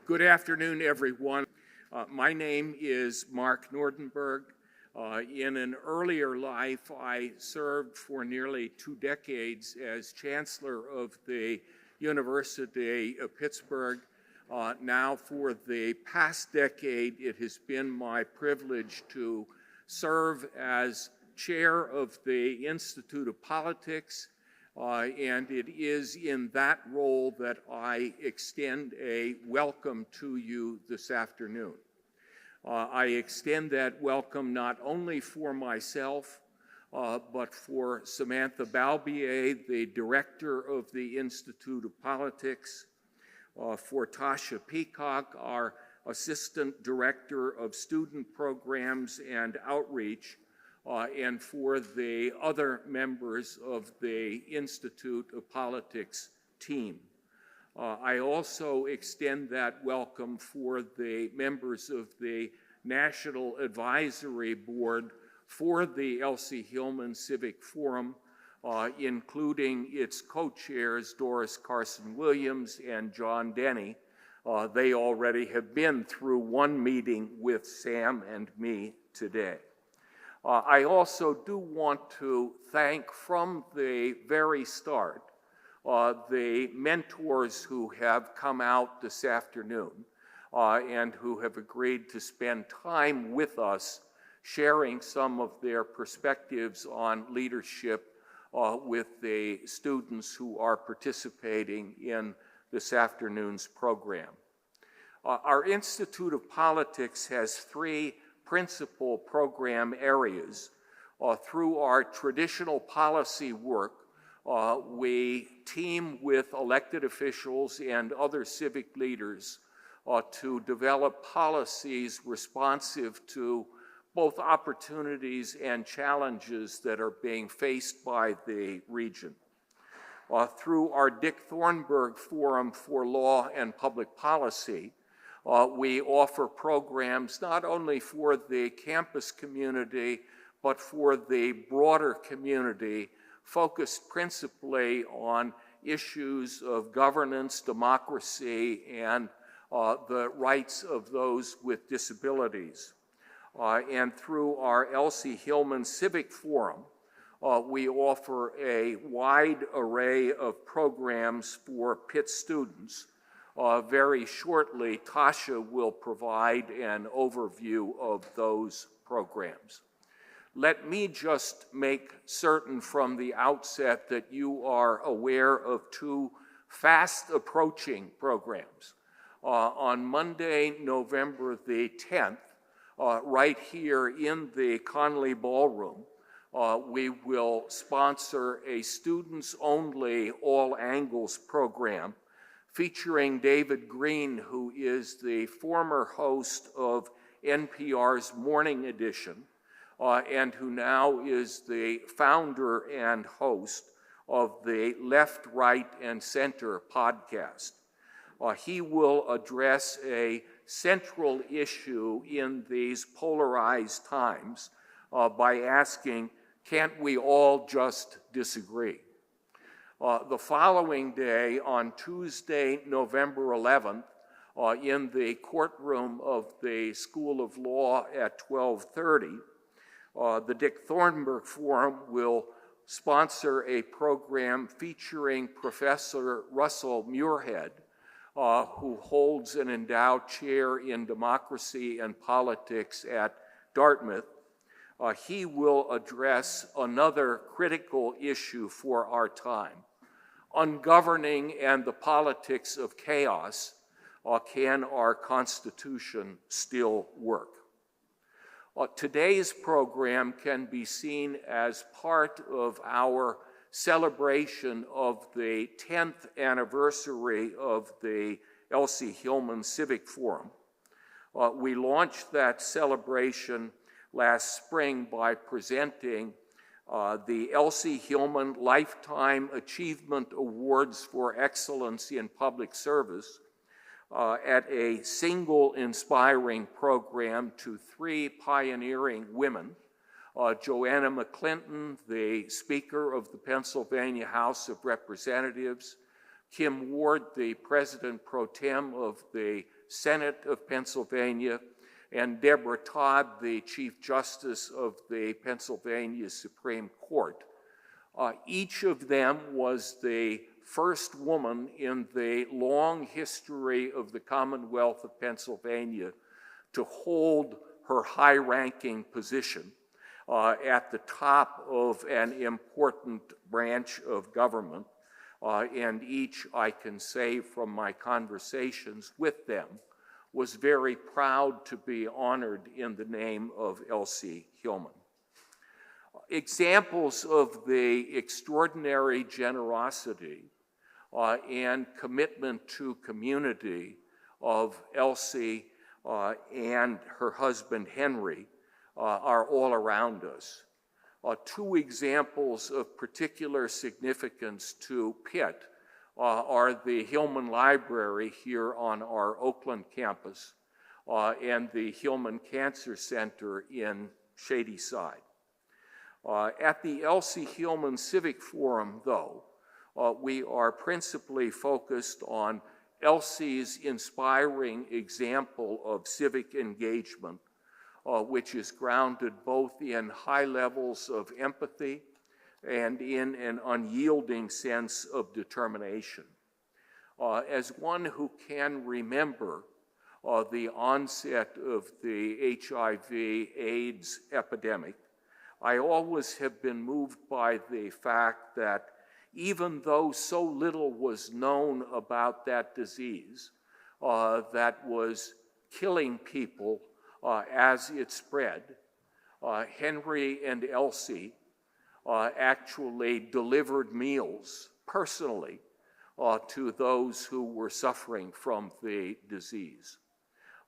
Good afternoon, everyone. My name is Mark Nordenberg. In an earlier life, I served for nearly 2 decades as Chancellor of the University of Pittsburgh. Now, for the past decade, it has been my privilege to serve as Chair of the Institute of Politics, and it is in that role that I extend a welcome to you this afternoon. I extend that welcome not only for myself, but for Samantha Balbier, the Director of the Institute of Politics, for Tasha Peacock, our Assistant Director of Student Programs and Outreach, and for the other members of the Institute of Politics team. I also extend that welcome for the members of the National Advisory Board for the Elsie Hillman Civic Forum, including its co-chairs Doris Carson-Williams and John Denny. They already have been through one meeting with Sam and me today. I also do want to thank from the very start the mentors who have come out this afternoon and who have agreed to spend time with us sharing some of their perspectives on leadership with the students who are participating in this afternoon's program. Our Institute of Politics has 3 principal program areas. Through our traditional policy work, we team with elected officials and other civic leaders to develop policies responsive to both opportunities and challenges that are being faced by the region. Through our Dick Thornburgh Forum for Law and Public Policy, we offer programs not only for the campus community, but for the broader community, focused principally on issues of governance, democracy, and the rights of those with disabilities. And through our Elsie Hillman Civic Forum, we offer a wide array of programs for Pitt students. Very shortly, Tasha will provide an overview of those programs. Let me just make certain from the outset that you are aware of 2 fast-approaching programs. On Monday, November the 10th, right here in the Connolly Ballroom, we will sponsor a students-only all-angles program featuring David Green, who is the former host of NPR's Morning Edition, and who now is the founder and host of the Left, Right, and Center podcast. He will address a central issue in these polarized times by asking, can't we all just disagree? The following day, on Tuesday, November 11th, in the courtroom of the School of Law at 12:30, the Dick Thornburgh Forum will sponsor a program featuring Professor Russell Muirhead, who holds an endowed chair in democracy and politics at Dartmouth. He will address another critical issue for our time: ungoverning and the politics of chaos. Can our Constitution still work? Today's program can be seen as part of our celebration of the 10th anniversary of the Elsie Hillman Civic Forum. We launched that celebration last spring by presenting the Elsie Hillman Lifetime Achievement Awards for Excellence in Public Service at a single inspiring program to 3 pioneering women, Joanna McClinton, the Speaker of the Pennsylvania House of Representatives, Kim Ward, the President Pro Tem of the Senate of Pennsylvania, and Deborah Todd, the Chief Justice of the Pennsylvania Supreme Court. Each of them was the first woman in the long history of the Commonwealth of Pennsylvania to hold her high-ranking position at the top of an important branch of government. And each, I can say from my conversations with them, was very proud to be honored in the name of Elsie Hillman. Examples of the extraordinary generosity and commitment to community of Elsie and her husband Henry are all around us. Two examples of particular significance to Pitt are the Hillman Library here on our Oakland campus and the Hillman Cancer Center in Shadyside. At the Elsie Hillman Civic Forum, though, we are principally focused on Elsie's inspiring example of civic engagement, which is grounded both in high levels of empathy and in an unyielding sense of determination. As one who can remember the onset of the HIV/AIDS epidemic, I always have been moved by the fact that even though so little was known about that disease that was killing people as it spread, Henry and Elsie actually delivered meals personally to those who were suffering from the disease.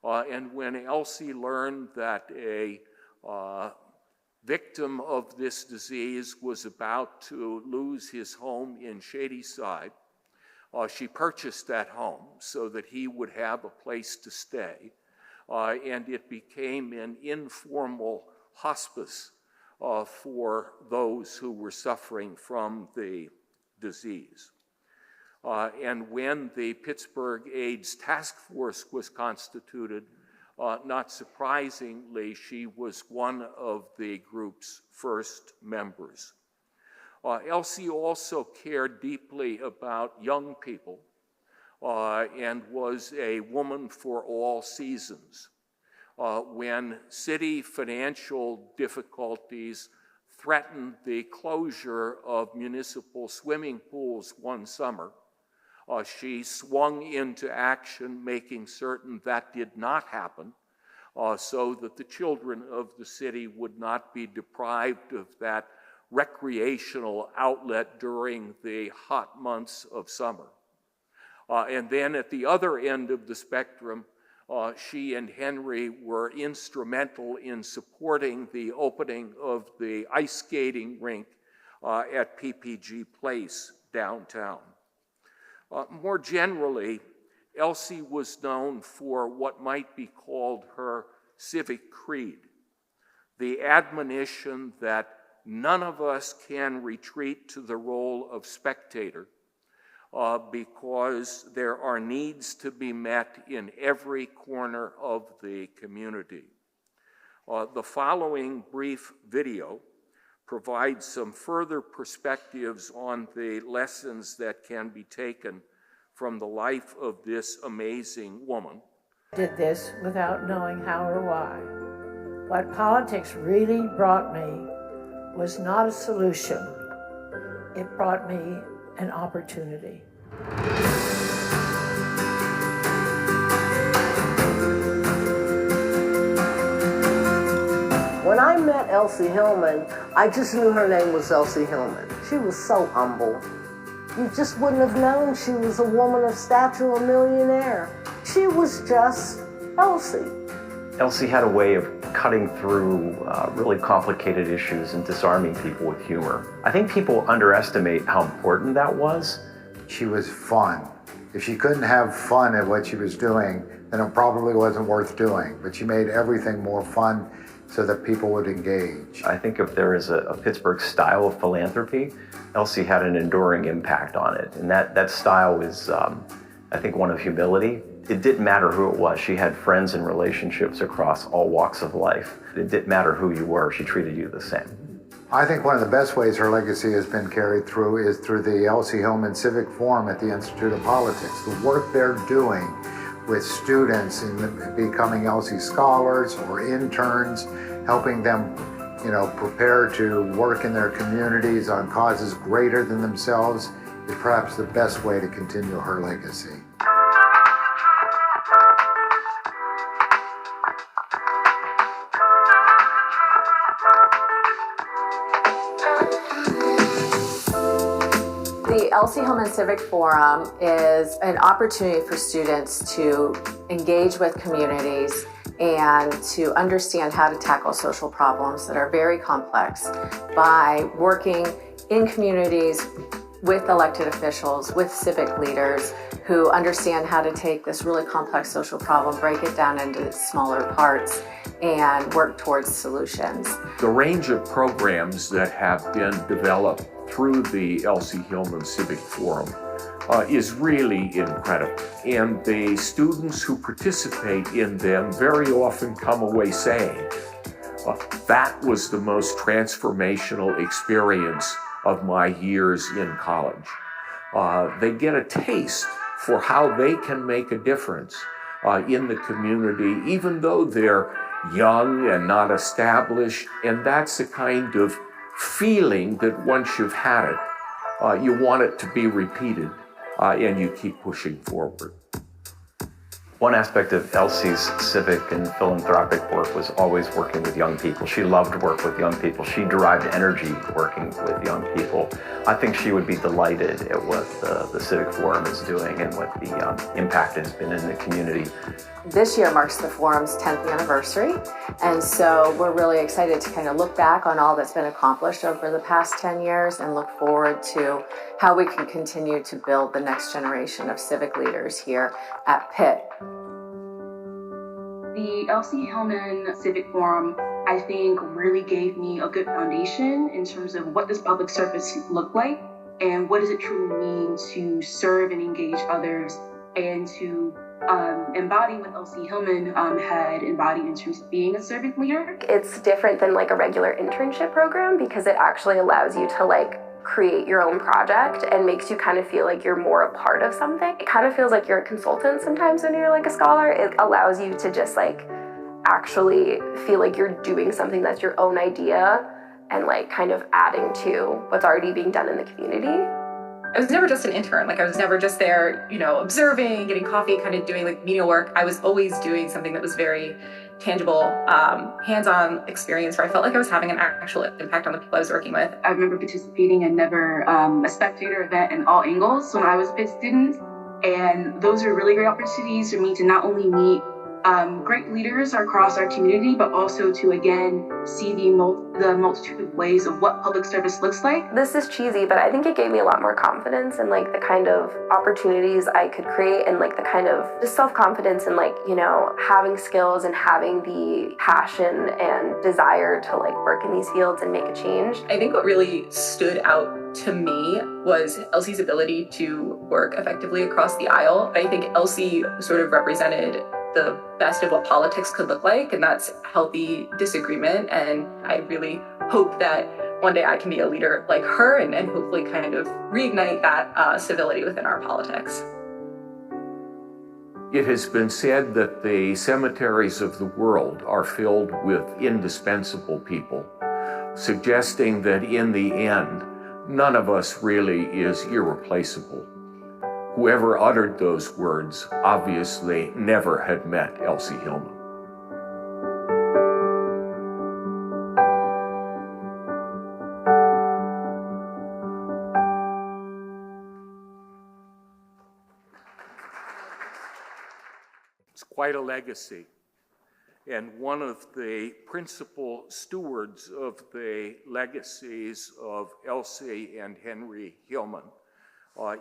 And when Elsie learned that a victim of this disease was about to lose his home in Shadyside, she purchased that home so that he would have a place to stay. And it became an informal hospice for those who were suffering from the disease. And when the Pittsburgh AIDS Task Force was constituted, not surprisingly, she was one of the group's first members. Elsie also cared deeply about young people and was a woman for all seasons. When city financial difficulties threatened the closure of municipal swimming pools one summer, she swung into action, making certain that did not happen, so that the children of the city would not be deprived of that recreational outlet during the hot months of summer. And then at the other end of the spectrum, she and Henry were instrumental in supporting the opening of the ice skating rink at PPG Place downtown. More generally, Elsie was known for what might be called her civic creed, the admonition that none of us can retreat to the role of spectator because there are needs to be met in every corner of the community. The following brief video provides some further perspectives on the lessons that can be taken from the life of this amazing woman. Did this without knowing how or why. What politics really brought me was not a solution. It brought me an opportunity. When I met Elsie Hillman, I just knew her name was Elsie Hillman. She was so humble. You just wouldn't have known she was a woman of stature, a millionaire. She was just Elsie. Elsie had a way of cutting through really complicated issues and disarming people with humor. I think people underestimate how important that was. She was fun. If she couldn't have fun at what she was doing, then it probably wasn't worth doing. But she made everything more fun so that people would engage. I think if there is a Pittsburgh style of philanthropy, Elsie had an enduring impact on it. And that style is, I think, one of humility. It didn't matter who it was. She had friends and relationships across all walks of life. It didn't matter who you were. She treated you the same. I think one of the best ways her legacy has been carried through is through the Elsie Hillman Civic Forum at the Institute of Politics. The work they're doing with students in becoming Elsie scholars or interns, helping them, prepare to work in their communities on causes greater than themselves is perhaps the best way to continue her legacy. The Elsie Hillman Civic Forum is an opportunity for students to engage with communities and to understand how to tackle social problems that are very complex by working in communities with elected officials, with civic leaders who understand how to take this really complex social problem, break it down into smaller parts, and work towards solutions. The range of programs that have been developed through the Elsie Hillman Civic Forum is really incredible. And the students who participate in them very often come away saying, that was the most transformational experience of my years in college. They get a taste for how they can make a difference in the community, even though they're young and not established. And that's the kind of feeling that once you've had it, you want it to be repeated, and you keep pushing forward. One aspect of Elsie's civic and philanthropic work was always working with young people. She loved work with young people. She derived energy working with young people. I think she would be delighted at what the Civic Forum is doing and what the impact has been in the community. This year marks the forum's 10th anniversary, and so we're really excited to kind of look back on all that's been accomplished over the past 10 years and look forward to how we can continue to build the next generation of civic leaders here at Pitt. The Elsie Hillman Civic Forum, I think, really gave me a good foundation in terms of what does public service look like and what does it truly mean to serve and engage others and to embody what Elsie Hillman had embodied in terms of being a servant leader. It's different than like a regular internship program because it actually allows you to create your own project and makes you kind of feel like you're more a part of something. It kind of feels like you're a consultant sometimes when you're a scholar. It allows you to just actually feel like you're doing something that's your own idea and kind of adding to what's already being done in the community. I was never just an intern. I was never just there, observing, getting coffee, kind of doing menial work. I was always doing something that was very tangible, hands-on experience where I felt like I was having an actual impact on the people I was working with. I remember participating in a Spectator event in All Angles when I was a Pitt student. And those are really great opportunities for me to not only meet great leaders across our community, but also to, again, see the multitude of ways of what public service looks like. This is cheesy, but I think it gave me a lot more confidence in the kind of opportunities I could create and the kind of just self-confidence and having skills and having the passion and desire to work in these fields and make a change. I think what really stood out to me was Elsie's ability to work effectively across the aisle. I think Elsie sort of represented the best of what politics could look like, and that's healthy disagreement. And I really hope that one day I can be a leader like her and hopefully kind of reignite that civility within our politics. It has been said that the cemeteries of the world are filled with indispensable people, suggesting that in the end, none of us really is irreplaceable. Whoever uttered those words obviously never had met Elsie Hillman. It's quite a legacy. And one of the principal stewards of the legacies of Elsie and Henry Hillman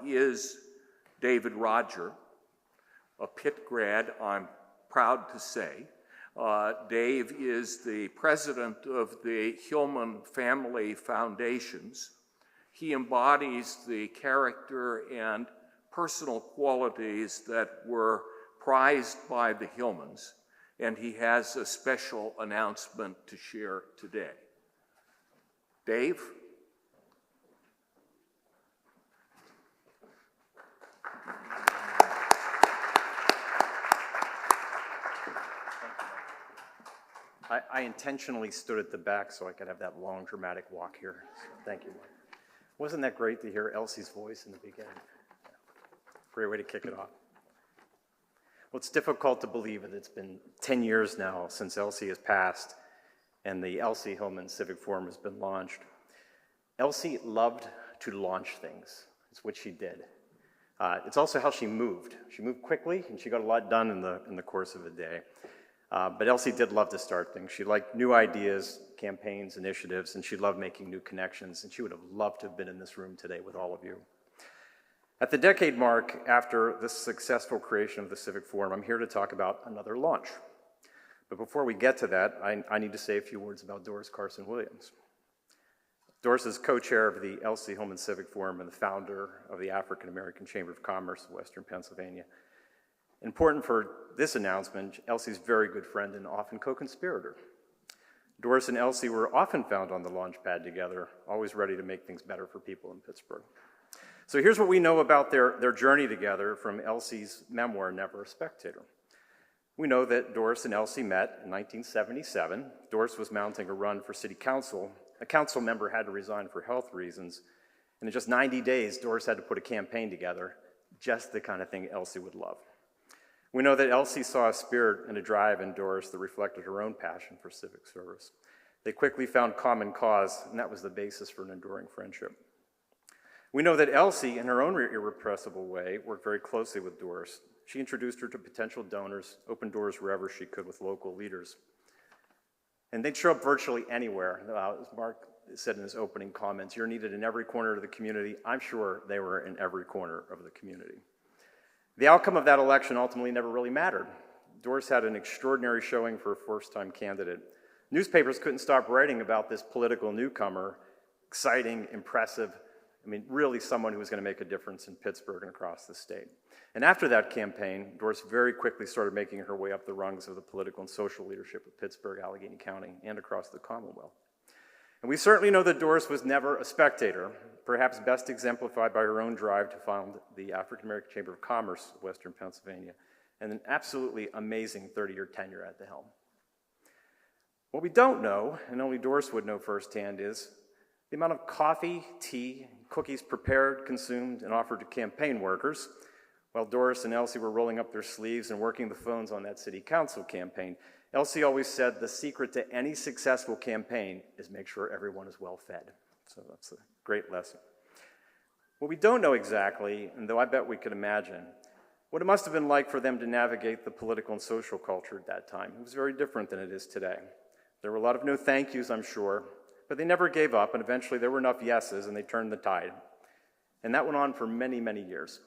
is David Roger, a Pitt grad, I'm proud to say. Dave is the president of the Hillman Family Foundations. He embodies the character and personal qualities that were prized by the Hillmans, and he has a special announcement to share today. Dave? I intentionally stood at the back so I could have that long, dramatic walk here. So thank you, Mark. Wasn't that great to hear Elsie's voice in the beginning? Great way to kick it off. Well, it's difficult to believe that it's been 10 years now since Elsie has passed and the Elsie Hillman Civic Forum has been launched. Elsie loved to launch things. It's what she did. It's also how she moved. She moved quickly and she got a lot done in the course of a day. But Elsie did love to start things. She liked new ideas, campaigns, initiatives, and she loved making new connections, and she would have loved to have been in this room today with all of you. At the decade mark after the successful creation of the Civic Forum, I'm here to talk about another launch. But before we get to that, I need to say a few words about Doris Carson Williams. Doris is co-chair of the Elsie Hillman Civic Forum and the founder of the African American Chamber of Commerce of Western Pennsylvania. Important for this announcement, Elsie's very good friend and often co-conspirator. Doris and Elsie were often found on the launch pad together, always ready to make things better for people in Pittsburgh. So here's what we know about their journey together from Elsie's memoir, Never a Spectator. We know that Doris and Elsie met in 1977. Doris was mounting a run for city council. A council member had to resign for health reasons. And in just 90 days, Doris had to put a campaign together, just the kind of thing Elsie would love. We know that Elsie saw a spirit and a drive in Doris that reflected her own passion for civic service. They quickly found common cause, and that was the basis for an enduring friendship. We know that Elsie, in her own irrepressible way, worked very closely with Doris. She introduced her to potential donors, opened doors wherever she could with local leaders. And they'd show up virtually anywhere. As Mark said in his opening comments, you're needed in every corner of the community. I'm sure they were in every corner of the community. The outcome of that election ultimately never really mattered. Doris had an extraordinary showing for a first-time candidate. Newspapers couldn't stop writing about this political newcomer, exciting, impressive, really someone who was going to make a difference in Pittsburgh and across the state. And after that campaign, Doris very quickly started making her way up the rungs of the political and social leadership of Pittsburgh, Allegheny County, and across the Commonwealth. And we certainly know that Doris was never a spectator, perhaps best exemplified by her own drive to found the African American Chamber of Commerce of Western Pennsylvania, and an absolutely amazing 30-year tenure at the helm. What we don't know, and only Doris would know firsthand, is the amount of coffee, tea, cookies prepared, consumed, and offered to campaign workers, while Doris and Elsie were rolling up their sleeves and working the phones on that city council campaign. Elsie always said the secret to any successful campaign is make sure everyone is well fed. So that's a great lesson. What we don't know exactly, and though I bet we could imagine, what it must have been like for them to navigate the political and social culture at that time. It was very different than it is today. There were a lot of no thank yous, I'm sure, but they never gave up, and eventually there were enough yeses, and they turned the tide. And that went on for many, many years.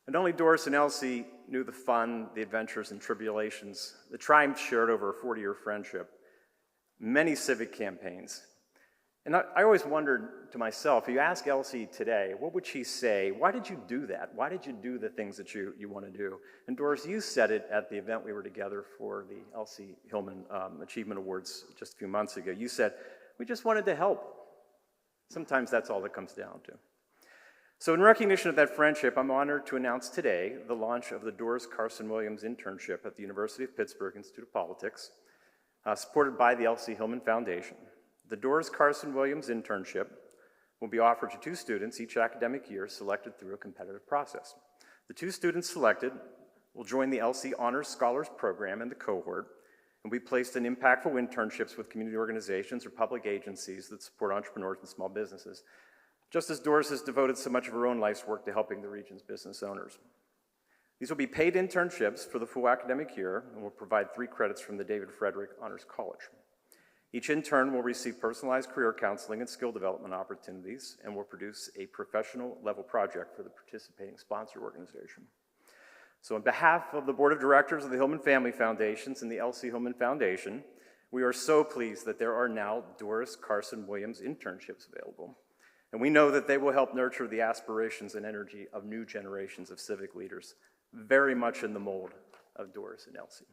And only Doris and Elsie knew the fun, the adventures and tribulations, the triumphs shared over a 40-year friendship, many civic campaigns. And I always wondered to myself, if you ask Elsie today, what would she say? Why did you do that? Why did you do the things that you want to do? And Doris, you said it at the event we were together for the Elsie Hillman Achievement Awards just a few months ago. You said, we just wanted to help. Sometimes that's all it comes down to. So in recognition of that friendship, I'm honored to announce today the launch of the Doris Carson Williams internship at the University of Pittsburgh Institute of Politics, supported by the Elsie Hillman Foundation. The Doris Carson Williams internship will be offered to 2 students each academic year selected through a competitive process. The 2 students selected will join the Elsie Honors Scholars Program in the cohort and be placed in impactful internships with community organizations or public agencies that support entrepreneurs and small businesses, just as Doris has devoted so much of her own life's work to helping the region's business owners. These will be paid internships for the full academic year and will provide 3 credits from the David Frederick Honors College. Each intern will receive personalized career counseling and skill development opportunities and will produce a professional level project for the participating sponsor organization. So on behalf of the Board of Directors of the Hillman Family Foundations and the Elsie Hillman Foundation, we are so pleased that there are now Doris Carson Williams internships available. And we know that they will help nurture the aspirations and energy of new generations of civic leaders, very much in the mold of Doris and Elsie.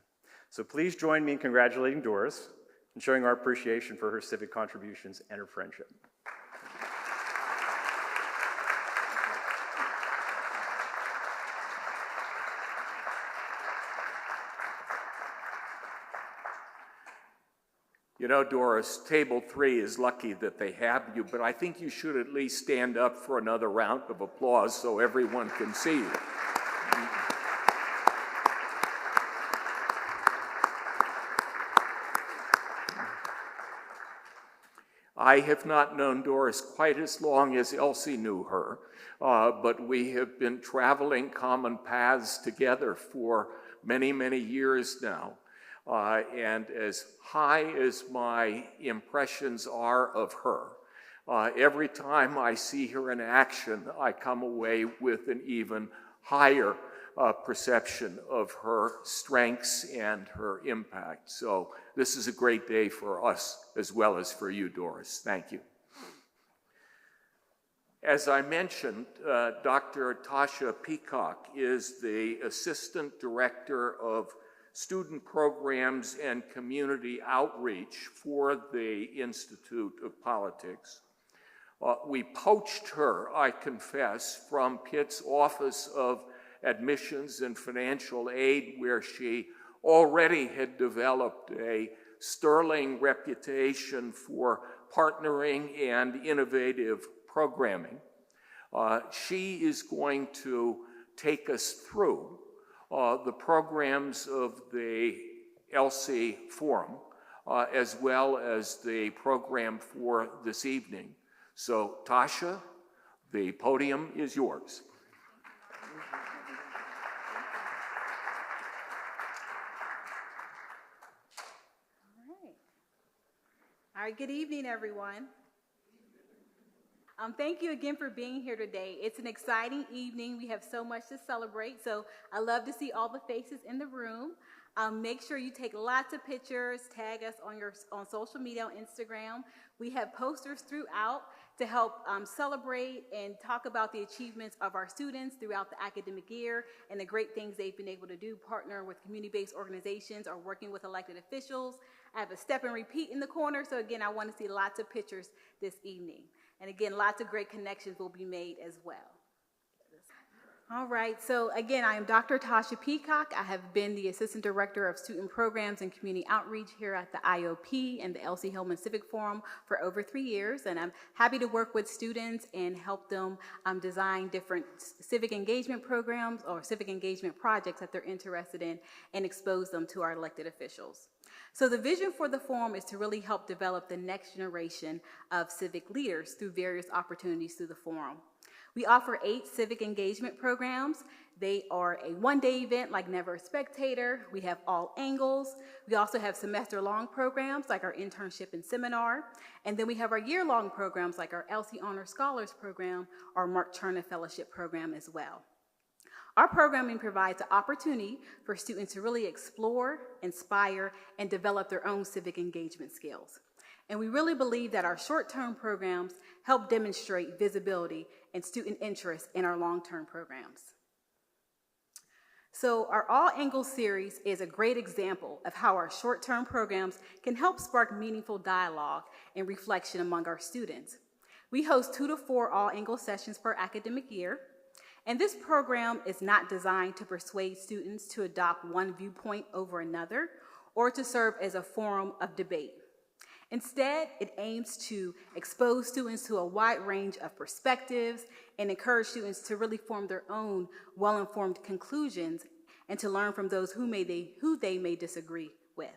So please join me in congratulating Doris and showing our appreciation for her civic contributions and her friendship. You know, Doris, table 3 is lucky that they have you, but I think you should at least stand up for another round of applause so everyone can see you. I have not known Doris quite as long as Elsie knew her, but we have been traveling common paths together for many, many years now. And as high as my impressions are of her, every time I see her in action, I come away with an even higher perception of her strengths and her impact. So this is a great day for us as well as for you, Doris. Thank you. As I mentioned, Dr. Tasha Peacock is the Assistant Director of Student Programs and Community Outreach for the Institute of Politics. We poached her, I confess, from Pitt's Office of Admissions and Financial Aid, where she already had developed a sterling reputation for partnering and innovative programming. She is going to take us through the programs of the Elsie Forum, as well as the program for this evening. So, Tasha, the podium is yours. All right, good evening, everyone. Thank you again for being here today. It's an exciting evening. We have so much to celebrate, so I love to see all the faces in the room. Make sure you take lots of pictures, tag us on social media, on Instagram. We have posters throughout to help celebrate and talk about the achievements of our students throughout the academic year and the great things they've been able to do, partner with community-based organizations or working with elected officials. I have a step and repeat in the corner, so again, I want to see lots of pictures this evening. And again, lots of great connections will be made as well. All right, so again, I am Dr. Tasha Peacock. I have been the Assistant Director of Student Programs and Community Outreach here at the IOP and the Elsie Hillman Civic Forum for over 3 years, and I'm happy to work with students and help them design different civic engagement programs or civic engagement projects that they're interested in and expose them to our elected officials. So the vision for the forum is to really help develop the next generation of civic leaders through various opportunities through the forum. We offer 8 civic engagement programs. They are a one-day event like Never a Spectator. We have all angles. We also have semester-long programs like our internship and seminar. And then we have our year-long programs like our Elsie Honor Scholars Program or Mark Turner Fellowship Program as well. Our programming provides an opportunity for students to really explore, inspire, and develop their own civic engagement skills. And we really believe that our short-term programs help demonstrate visibility and student interest in our long-term programs. So our All Angles series is a great example of how our short-term programs can help spark meaningful dialogue and reflection among our students. We host 2 to 4 All Angles sessions per academic year. And this program is not designed to persuade students to adopt one viewpoint over another or to serve as a forum of debate. Instead, it aims to expose students to a wide range of perspectives and encourage students to really form their own well-informed conclusions and to learn from those who they may disagree with.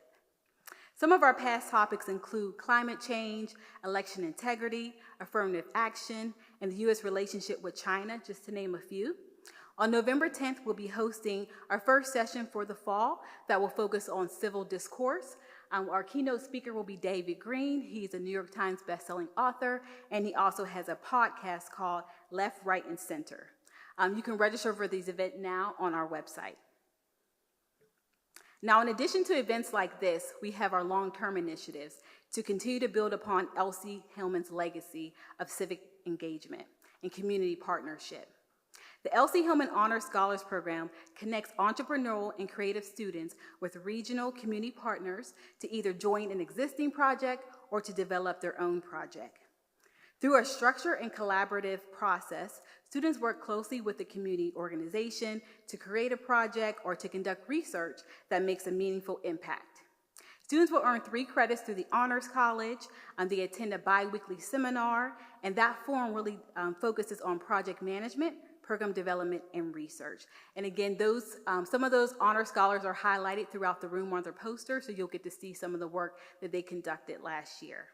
Some of our past topics include climate change, election integrity, affirmative action, and the U.S. relationship with China, just to name a few. On November 10th, we'll be hosting our first session for the fall that will focus on civil discourse. Our keynote speaker will be David Green. He's a New York Times bestselling author, and he also has a podcast called Left, Right, and Center. You can register for these events now on our website. Now, in addition to events like this, we have our long-term initiatives to continue to build upon Elsie Hillman's legacy of civic engagement and community partnership. The Elsie Hillman Honor Scholars Program connects entrepreneurial and creative students with regional community partners to either join an existing project or to develop their own project. Through a structured and collaborative process, students work closely with the community organization to create a project or to conduct research that makes a meaningful impact. Students will earn 3 credits through the Honors College, they attend a bi-weekly seminar, and that forum really focuses on project management, program development, and research. And again, some of those honor scholars are highlighted throughout the room on their poster, so you'll get to see some of the work that they conducted last year.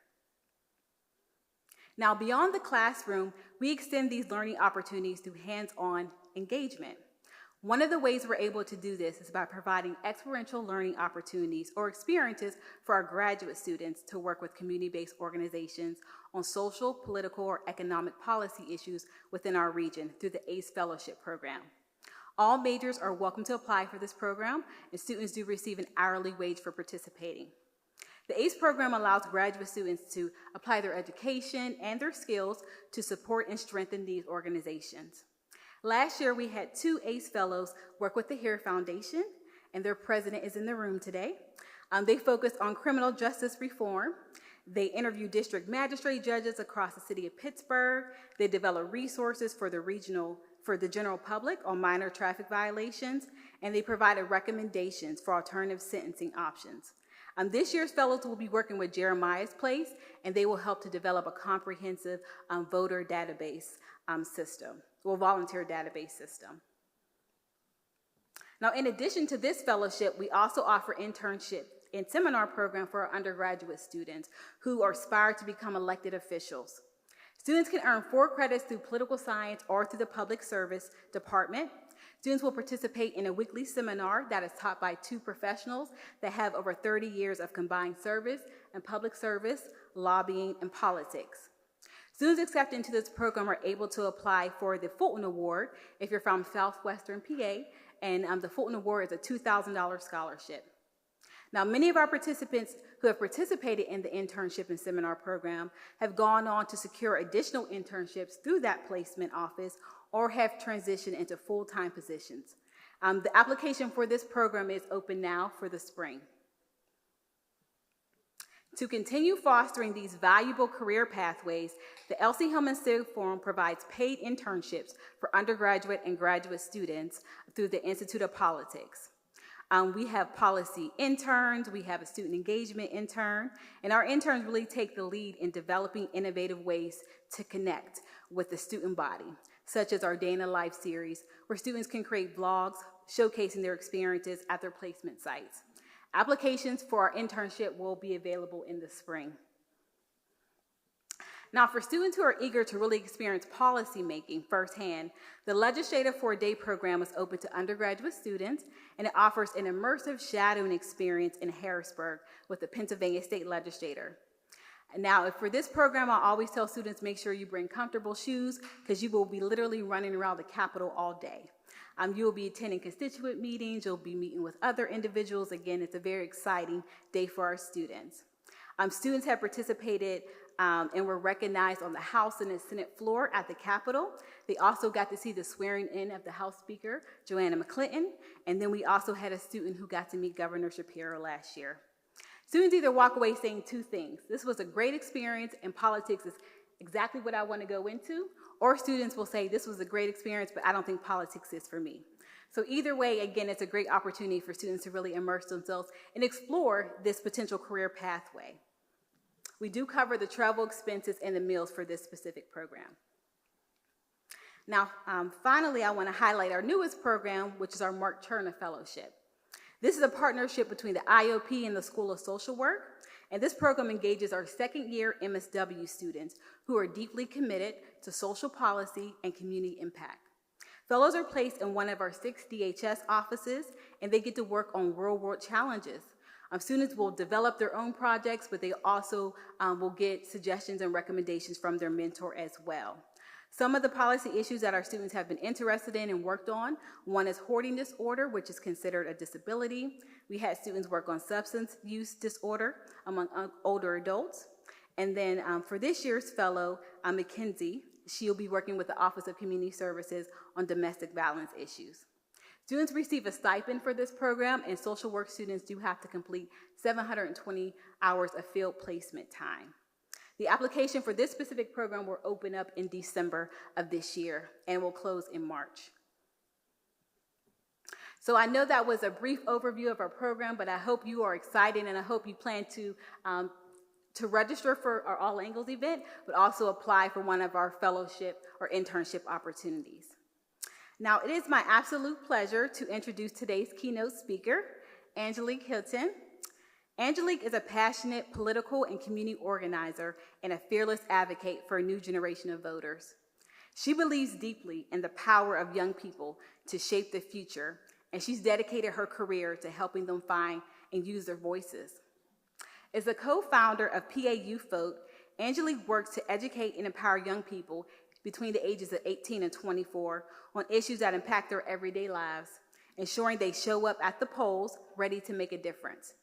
Now, beyond the classroom, we extend these learning opportunities through hands-on engagement. One of the ways we're able to do this is by providing experiential learning opportunities or experiences for our graduate students to work with community-based organizations on social, political, or economic policy issues within our region through the ACE Fellowship Program. All majors are welcome to apply for this program, and students do receive an hourly wage for participating. The ACE program allows graduate students to apply their education and their skills to support and strengthen these organizations. Last year, we had 2 ACE fellows work with the HERE Foundation, and their president is in the room today. They focused on criminal justice reform. They interviewed district magistrate judges across the city of Pittsburgh. They developed resources for the general public on minor traffic violations, and they provided recommendations for alternative sentencing options. This year's fellows will be working with Jeremiah's Place, and they will help to develop a comprehensive voter database system, or volunteer database system. Now, in addition to this fellowship, we also offer internship and seminar program for our undergraduate students who aspire to become elected officials. Students can earn 4 credits through political science or through the public service department. Students will participate in a weekly seminar that is taught by 2 professionals that have over 30 years of combined service and public service, lobbying, and politics. Students accepted into this program are able to apply for the Fulton Award if you're from Southwestern PA, and the Fulton Award is a $2,000 scholarship. Now, many of our participants who have participated in the internship and seminar program have gone on to secure additional internships through that placement office or have transitioned into full-time positions. The application for this program is open now for the spring. To continue fostering these valuable career pathways, the Elsie Hillman Civic Forum provides paid internships for undergraduate and graduate students through the Institute of Politics. We have policy interns, we have a student engagement intern, and our interns really take the lead in developing innovative ways to connect with the student body, such as our Day in the Life series, where students can create vlogs showcasing their experiences at their placement sites. Applications for our internship will be available in the spring. Now, for students who are eager to really experience policymaking firsthand, the Legislative 4-Day program is open to undergraduate students, and it offers an immersive shadowing experience in Harrisburg with the Pennsylvania State Legislature. Now, for this program, I always tell students, make sure you bring comfortable shoes because you will be literally running around the Capitol all day. You will be attending constituent meetings, you'll be meeting with other individuals. Again, it's a very exciting day for our students. Students have participated and were recognized on the House and the Senate floor at the Capitol. They also got to see the swearing in of the House Speaker, Joanna McClinton, and then we also had a student who got to meet Governor Shapiro last year. Students either walk away saying 2 things. This was a great experience and politics is exactly what I want to go into, or students will say this was a great experience, but I don't think politics is for me. So either way, again, it's a great opportunity for students to really immerse themselves and explore this potential career pathway. We do cover the travel expenses and the meals for this specific program. Now, finally, I want to highlight our newest program, which is our Mark Turner Fellowship. This is a partnership between the IOP and the School of Social Work, and this program engages our second-year MSW students who are deeply committed to social policy and community impact. Fellows are placed in one of our 6 DHS offices, and they get to work on real-world challenges. Students will develop their own projects, but they also will get suggestions and recommendations from their mentor as well. Some of the policy issues that our students have been interested in and worked on, one is hoarding disorder, which is considered a disability. We had students work on substance use disorder among older adults. And then for this year's fellow, Mackenzie, she'll be working with the Office of Community Services on domestic violence issues. Students receive a stipend for this program, and social work students do have to complete 720 hours of field placement time. The application for this specific program will open up in December of this year and will close in March. So I know that was a brief overview of our program, but I hope you are excited, and I hope you plan to register for our All Angles event, but also apply for one of our fellowship or internship opportunities. Now, it is my absolute pleasure to introduce today's keynote speaker, Angelique Hinton. Angelique is a passionate political and community organizer and a fearless advocate for a new generation of voters. She believes deeply in the power of young people to shape the future, and she's dedicated her career to helping them find and use their voices. As a co-founder of PA Youth Vote, Angelique works to educate and empower young people between the ages of 18 and 24 on issues that impact their everyday lives, ensuring they show up at the polls ready to make a difference.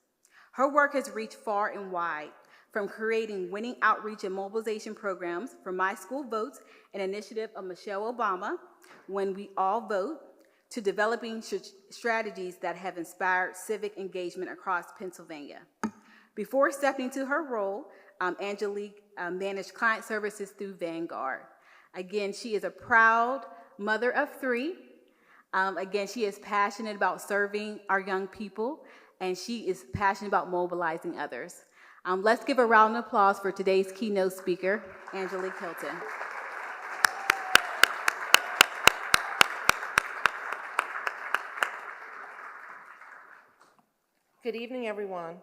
Her work has reached far and wide, from creating winning outreach and mobilization programs for My School Votes, an initiative of Michelle Obama, When We All Vote, to developing strategies that have inspired civic engagement across Pennsylvania. Before stepping into her role, Angelique managed client services through Vanguard. Again, she is a proud mother of 3. Again, she is passionate about serving our young people, and she is passionate about mobilizing others. Let's give a round of applause for today's keynote speaker, Angelique Hinton. Good evening, everyone.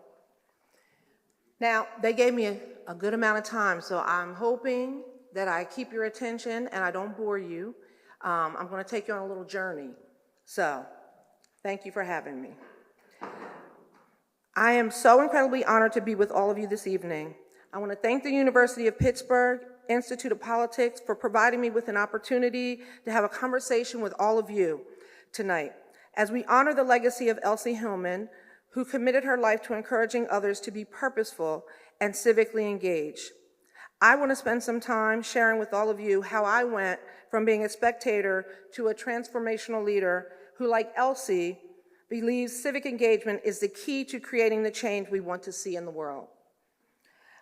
Now, they gave me a good amount of time, so I'm hoping that I keep your attention and I don't bore you. I'm going to take you on a little journey. So, thank you for having me. I am so incredibly honored to be with all of you this evening. I want to thank the University of Pittsburgh Institute of Politics for providing me with an opportunity to have a conversation with all of you tonight as we honor the legacy of Elsie Hillman, who committed her life to encouraging others to be purposeful and civically engaged. I want to spend some time sharing with all of you how I went from being a spectator to a transformational leader who, like Elsie, believes civic engagement is the key to creating the change we want to see in the world.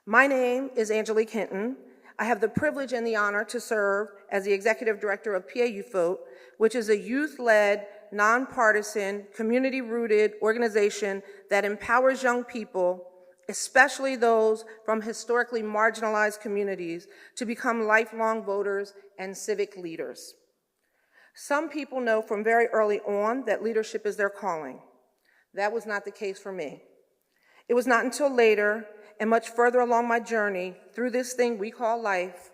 My name is Angelique Hinton. I have the privilege and the honor to serve as the executive director of PA Youth Vote, which is a youth-led, nonpartisan, community-rooted organization that empowers young people, especially those from historically marginalized communities, to become lifelong voters and civic leaders. Some people know from very early on that leadership is their calling. That was not the case for me. It was not until later, and much further along my journey through this thing we call life,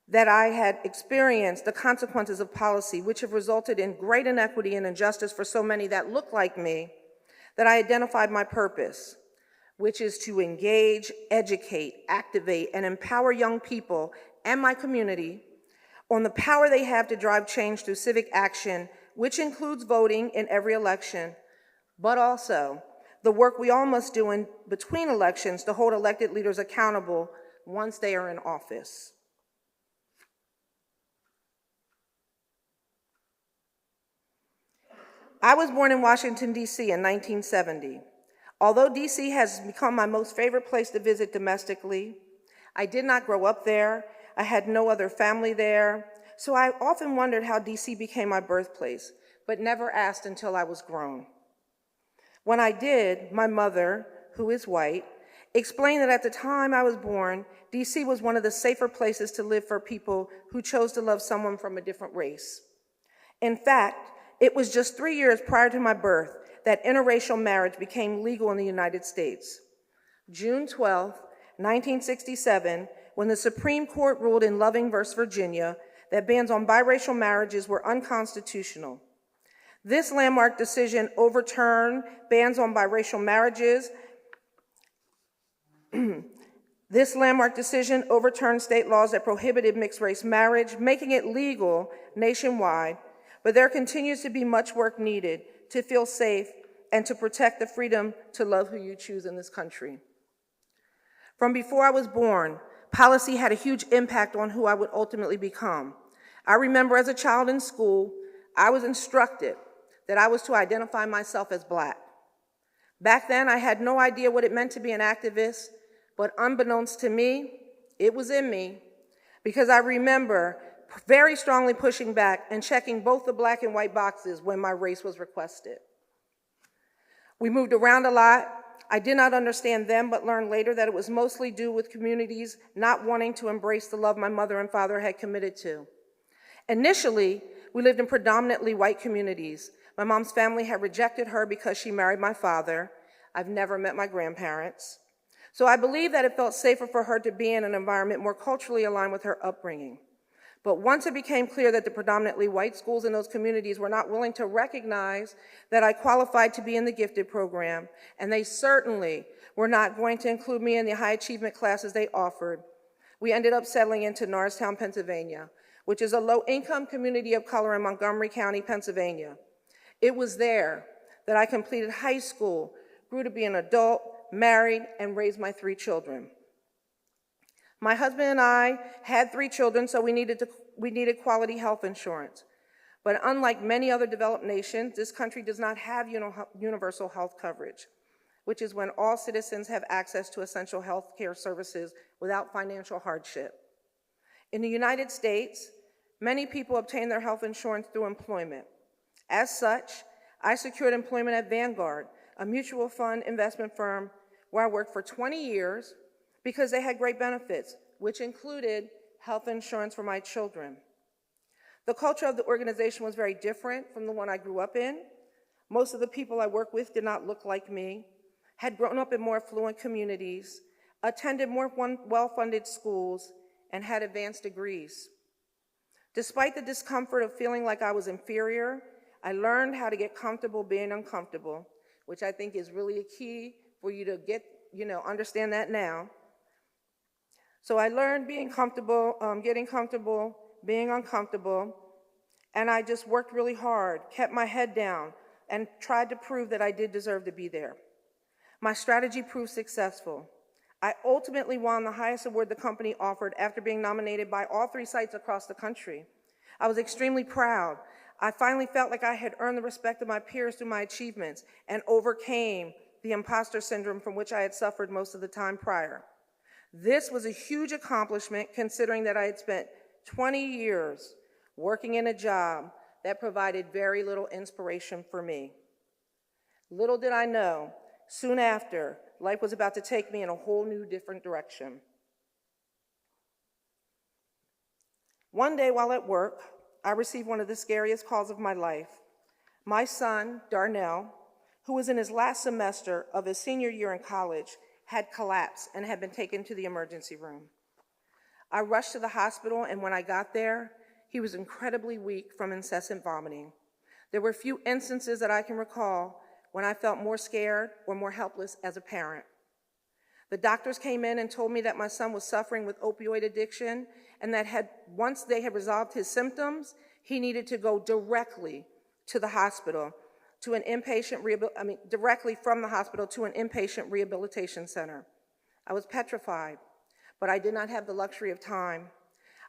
that I had experienced the consequences of policy, which have resulted in great inequity and injustice for so many that look like me, that I identified my purpose, which is to engage, educate, activate, and empower young people and my community on the power they have to drive change through civic action, which includes voting in every election, but also the work we all must do in between elections to hold elected leaders accountable once they are in office. I was born in Washington, D.C. in 1970. Although D.C. has become my most favorite place to visit domestically, I did not grow up there. I had no other family there. So I often wondered how D.C. became my birthplace, but never asked until I was grown. When I did, my mother, who is white, explained that at the time I was born, D.C. was one of the safer places to live for people who chose to love someone from a different race. In fact, it was just 3 years prior to my birth that interracial marriage became legal in the United States. June 12, 1967, when the Supreme Court ruled in Loving v. Virginia that bans on biracial marriages were unconstitutional. This landmark decision overturned bans on biracial marriages. This landmark decision overturned state laws that prohibited mixed-race marriage, making it legal nationwide, but there continues to be much work needed to feel safe and to protect the freedom to love who you choose in this country. From before I was born, policy had a huge impact on who I would ultimately become. I remember as a child in school, I was instructed that I was to identify myself as Black. Back then, I had no idea what it meant to be an activist, but unbeknownst to me, it was in me, because I remember very strongly pushing back and checking both the black and white boxes when my race was requested. We moved around a lot. I did not understand then, but learned later that it was mostly due with communities not wanting to embrace the love my mother and father had committed to. Initially, we lived in predominantly white communities. My mom's family had rejected her because she married my father. I've never met my grandparents. So I believe that it felt safer for her to be in an environment more culturally aligned with her upbringing. But once it became clear that the predominantly white schools in those communities were not willing to recognize that I qualified to be in the gifted program, and they certainly were not going to include me in the high achievement classes they offered, we ended up settling into Norristown, Pennsylvania, which is a low-income community of color in Montgomery County, Pennsylvania. It was there that I completed high school, grew to be an adult, married, and raised my 3 children. My husband and I had 3 children, so we needed quality health insurance. But unlike many other developed nations, this country does not have universal health coverage, which is when all citizens have access to essential health care services without financial hardship. In the United States, many people obtain their health insurance through employment. As such, I secured employment at Vanguard, a mutual fund investment firm where I worked for 20 years because they had great benefits, which included health insurance for my children. The culture of the organization was very different from the one I grew up in. Most of the people I worked with did not look like me, had grown up in more affluent communities, attended more well-funded schools, and had advanced degrees. Despite the discomfort of feeling like I was inferior, I learned how to get comfortable being uncomfortable, which I think is really a key for you to understand that now. So I learned being comfortable, getting comfortable, being uncomfortable, and I just worked really hard, kept my head down, and tried to prove that I did deserve to be there. My strategy proved successful. I ultimately won the highest award the company offered after being nominated by all 3 sites across the country. I was extremely proud. I finally felt like I had earned the respect of my peers through my achievements and overcame the imposter syndrome from which I had suffered most of the time prior. This was a huge accomplishment considering that I had spent 20 years working in a job that provided very little inspiration for me. Little did I know, soon after, life was about to take me in a whole new different direction. One day while at work, I received one of the scariest calls of my life. My son, Darnell, who was in his last semester of his senior year in college, had collapsed and had been taken to the emergency room. I rushed to the hospital, and when I got there, he was incredibly weak from incessant vomiting. There were few instances that I can recall when I felt more scared or more helpless as a parent. The doctors came in and told me that my son was suffering with opioid addiction and that once they had resolved his symptoms, he needed to go directly to the hospital to an directly from the hospital to an inpatient rehabilitation center. I was petrified, but I did not have the luxury of time.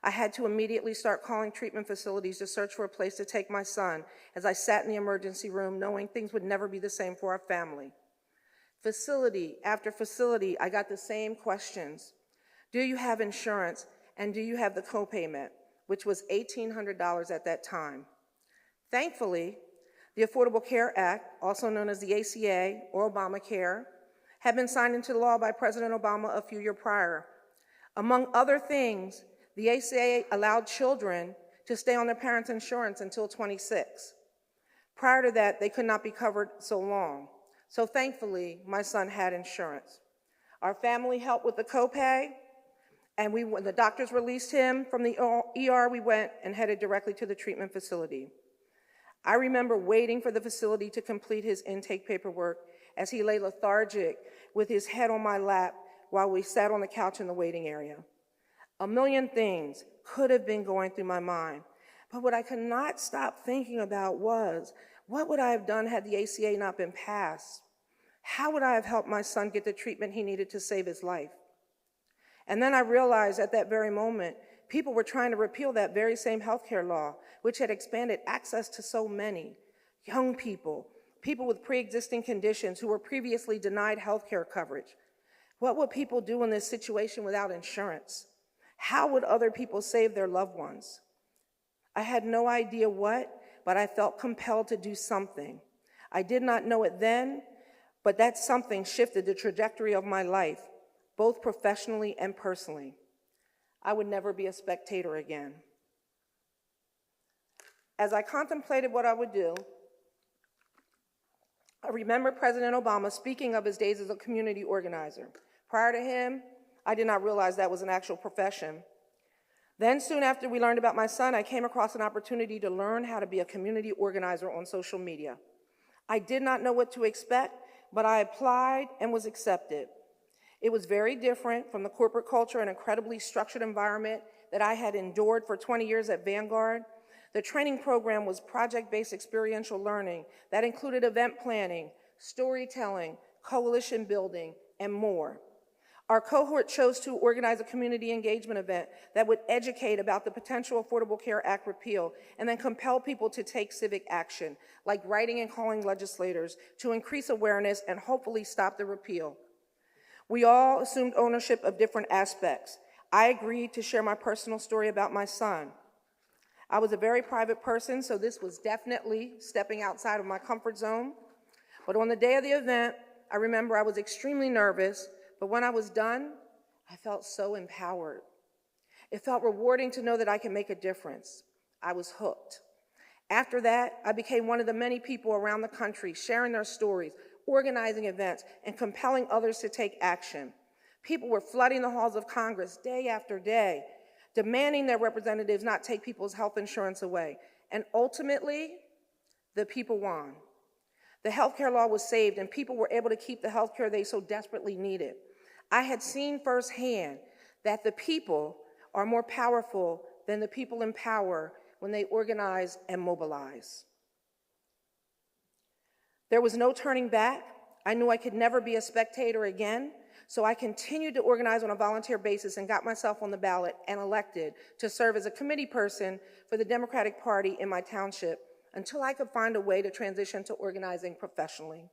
I had to immediately start calling treatment facilities to search for a place to take my son as I sat in the emergency room knowing things would never be the same for our family. Facility after facility, I got the same questions. Do you have insurance, and do you have the copayment, which was $1,800 at that time? Thankfully, the Affordable Care Act, also known as the ACA or Obamacare, had been signed into law by President Obama a few years prior. Among other things, the ACA allowed children to stay on their parents' insurance until 26. Prior to that, they could not be covered so long. So thankfully, my son had insurance. Our family helped with the copay, and when the doctors released him from the ER, we went and headed directly to the treatment facility. I remember waiting for the facility to complete his intake paperwork as he lay lethargic with his head on my lap while we sat on the couch in the waiting area. A million things could have been going through my mind, but what I could not stop thinking about was, what would I have done had the ACA not been passed? How would I have helped my son get the treatment he needed to save his life? And then I realized at that very moment, people were trying to repeal that very same healthcare law, which had expanded access to so many young people, people with pre-existing conditions who were previously denied healthcare coverage. What would people do in this situation without insurance? How would other people save their loved ones? I had no idea what, but I felt compelled to do something. I did not know it then, but that something shifted the trajectory of my life, both professionally and personally. I would never be a spectator again. As I contemplated what I would do, I remember President Obama speaking of his days as a community organizer. Prior to him, I did not realize that was an actual profession. Then soon after we learned about my son, I came across an opportunity to learn how to be a community organizer on social media. I did not know what to expect, but I applied and was accepted. It was very different from the corporate culture and incredibly structured environment that I had endured for 20 years at Vanguard. The training program was project-based experiential learning that included event planning, storytelling, coalition building, and more. Our cohort chose to organize a community engagement event that would educate about the potential Affordable Care Act repeal and then compel people to take civic action, like writing and calling legislators to increase awareness and hopefully stop the repeal. We all assumed ownership of different aspects. I agreed to share my personal story about my son. I was a very private person, so this was definitely stepping outside of my comfort zone. But on the day of the event, I remember I was extremely nervous, but when I was done, I felt so empowered. It felt rewarding to know that I could make a difference. I was hooked. After that, I became one of the many people around the country sharing their stories, organizing events, and compelling others to take action. People were flooding the halls of Congress day after day, demanding their representatives not take people's health insurance away. And ultimately, the people won. The healthcare law was saved, and people were able to keep the healthcare they so desperately needed. I had seen firsthand that the people are more powerful than the people in power when they organize and mobilize. There was no turning back. I knew I could never be a spectator again, so I continued to organize on a volunteer basis and got myself on the ballot and elected to serve as a committee person for the Democratic Party in my township until I could find a way to transition to organizing professionally.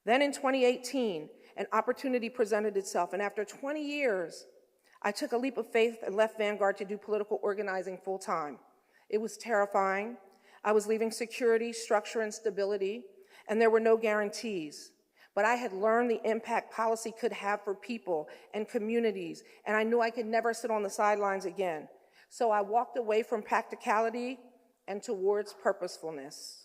Then in 2018, an opportunity presented itself, and after 20 years, I took a leap of faith and left Vanguard to do political organizing full-time. It was terrifying. I was leaving security, structure, and stability, and there were no guarantees. But I had learned the impact policy could have for people and communities, and I knew I could never sit on the sidelines again. So I walked away from practicality and towards purposefulness.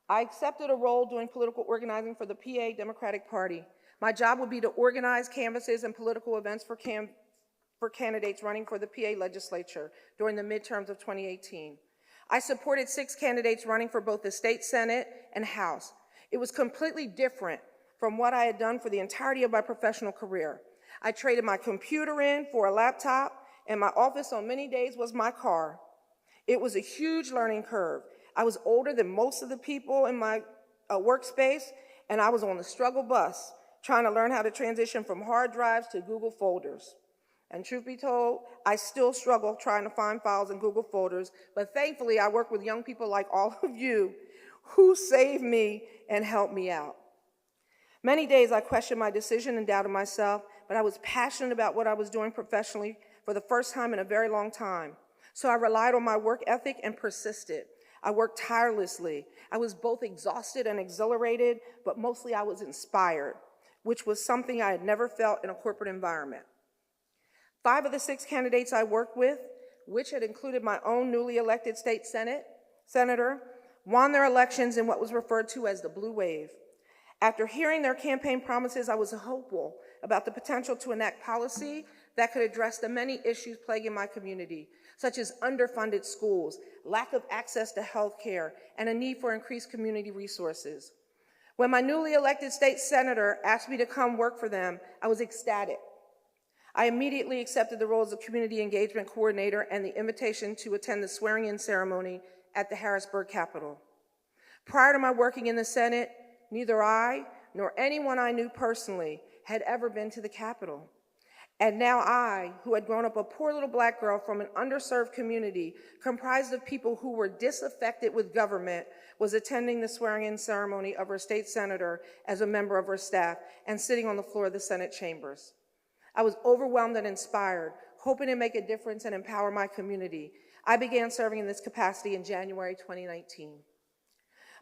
I accepted a role doing political organizing for the PA Democratic Party. My job would be to organize canvases and political events for candidates running for the PA legislature during the midterms of 2018. I supported 6 candidates running for both the state Senate and House. It was completely different from what I had done for the entirety of my professional career. I traded my computer in for a laptop, and my office on many days was my car. It was a huge learning curve. I was older than most of the people in my workspace, and I was on the struggle bus trying to learn how to transition from hard drives to Google folders. And truth be told, I still struggle trying to find files in Google folders, but thankfully I work with young people like all of you who saved me and helped me out. Many days I questioned my decision and doubted myself, but I was passionate about what I was doing professionally for the first time in a very long time. So I relied on my work ethic and persisted. I worked tirelessly. I was both exhausted and exhilarated, but mostly I was inspired, which was something I had never felt in a corporate environment. 5 of the 6 candidates I worked with, which had included my own newly elected state senator, won their elections in what was referred to as the blue wave. After hearing their campaign promises, I was hopeful about the potential to enact policy that could address the many issues plaguing my community, such as underfunded schools, lack of access to health care, and a need for increased community resources. When my newly elected state senator asked me to come work for them, I was ecstatic. I immediately accepted the role as a community engagement coordinator and the invitation to attend the swearing-in ceremony at the Harrisburg Capitol. Prior to my working in the Senate, neither I nor anyone I knew personally had ever been to the Capitol. And now I, who had grown up a poor little black girl from an underserved community comprised of people who were disaffected with government, was attending the swearing-in ceremony of her state senator as a member of her staff and sitting on the floor of the Senate chambers. I was overwhelmed and inspired, hoping to make a difference and empower my community. I began serving in this capacity in January 2019.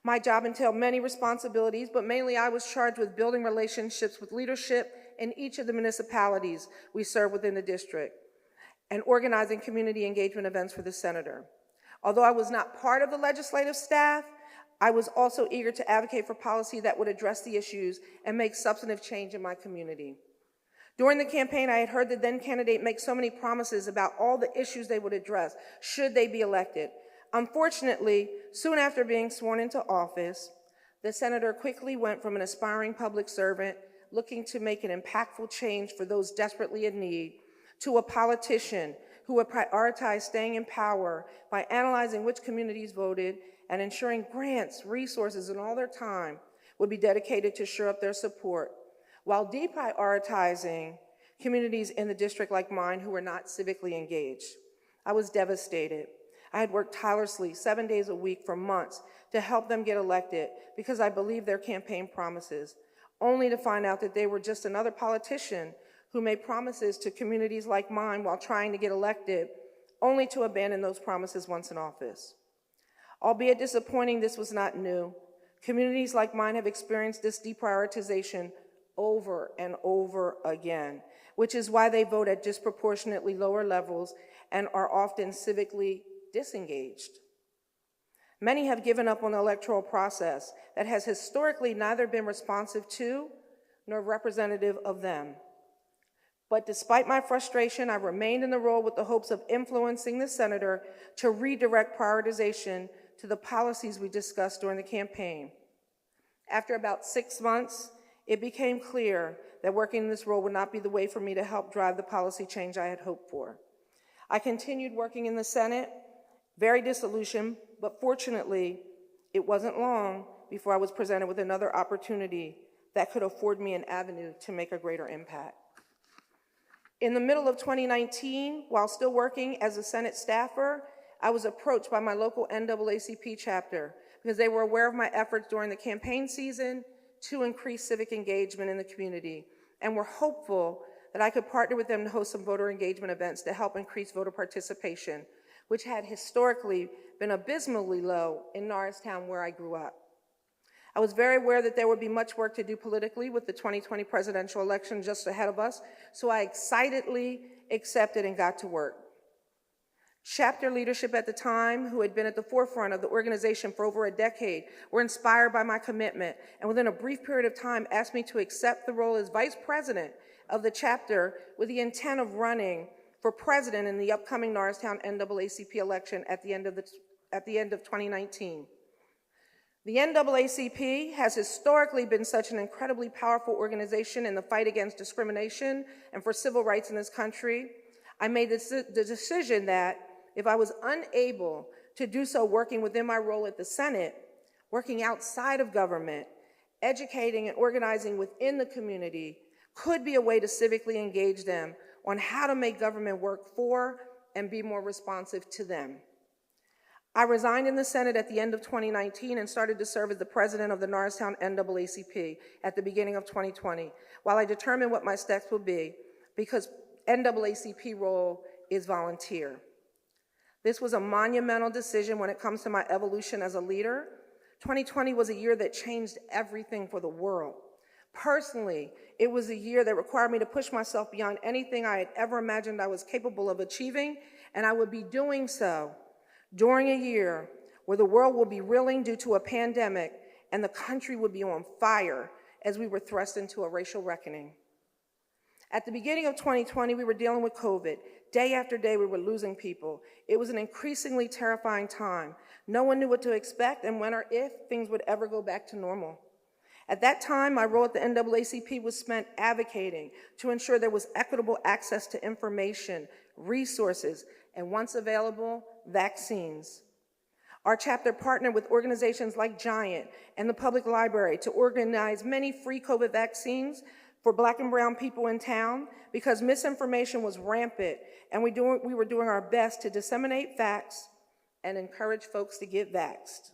My job entailed many responsibilities, but mainly I was charged with building relationships with leadership in each of the municipalities we serve within the district and organizing community engagement events for the senator. Although I was not part of the legislative staff, I was also eager to advocate for policy that would address the issues and make substantive change in my community. During the campaign, I had heard the then candidate make so many promises about all the issues they would address should they be elected. Unfortunately, soon after being sworn into office, the senator quickly went from an aspiring public servant looking to make an impactful change for those desperately in need to a politician who would prioritize staying in power by analyzing which communities voted and ensuring grants, resources, and all their time would be dedicated to shore up their support, while deprioritizing communities in the district like mine who were not civically engaged. I was devastated. I had worked tirelessly 7 days a week for months to help them get elected because I believed their campaign promises, only to find out that they were just another politician who made promises to communities like mine while trying to get elected, only to abandon those promises once in office. Albeit disappointing, this was not new. Communities like mine have experienced this deprioritization over and over again, which is why they vote at disproportionately lower levels and are often civically disengaged. Many have given up on the electoral process that has historically neither been responsive to nor representative of them. But despite my frustration, I remained in the role with the hopes of influencing the senator to redirect prioritization to the policies we discussed during the campaign. After about 6 months, it became clear that working in this role would not be the way for me to help drive the policy change I had hoped for. I continued working in the Senate, very disillusioned, but fortunately, it wasn't long before I was presented with another opportunity that could afford me an avenue to make a greater impact. In the middle of 2019, while still working as a Senate staffer, I was approached by my local NAACP chapter because they were aware of my efforts during the campaign season to increase civic engagement in the community and were hopeful that I could partner with them to host some voter engagement events to help increase voter participation, which had historically been abysmally low in Norristown, where I grew up. I was very aware that there would be much work to do politically with the 2020 presidential election just ahead of us, so I excitedly accepted and got to work. Chapter leadership at the time, who had been at the forefront of the organization for over a decade, were inspired by my commitment, and within a brief period of time asked me to accept the role as vice president of the chapter with the intent of running for president in the upcoming Norristown NAACP election at the end of 2019. The NAACP has historically been such an incredibly powerful organization in the fight against discrimination and for civil rights in this country. I made the decision that if I was unable to do so working within my role at the Senate, working outside of government, educating and organizing within the community could be a way to civically engage them on how to make government work for and be more responsive to them. I resigned in the Senate at the end of 2019 and started to serve as the president of the Norristown NAACP at the beginning of 2020, while I determined what my steps would be, because NAACP role is volunteer. This was a monumental decision when it comes to my evolution as a leader. 2020 was a year that changed everything for the world. Personally, it was a year that required me to push myself beyond anything I had ever imagined I was capable of achieving, and I would be doing so during a year where the world will be reeling due to a pandemic and the country would be on fire as we were thrust into a racial reckoning. At the beginning of 2020, we were dealing with COVID. Day after day, we were losing people. It was an increasingly terrifying time. No one knew what to expect and when or if things would ever go back to normal. At that time, my role at the NAACP was spent advocating to ensure there was equitable access to information, resources, and once available, vaccines. Our chapter partnered with organizations like Giant and the Public Library to organize many free COVID vaccines for Black and brown people in town because misinformation was rampant, and we were doing our best to disseminate facts and encourage folks to get vaxxed.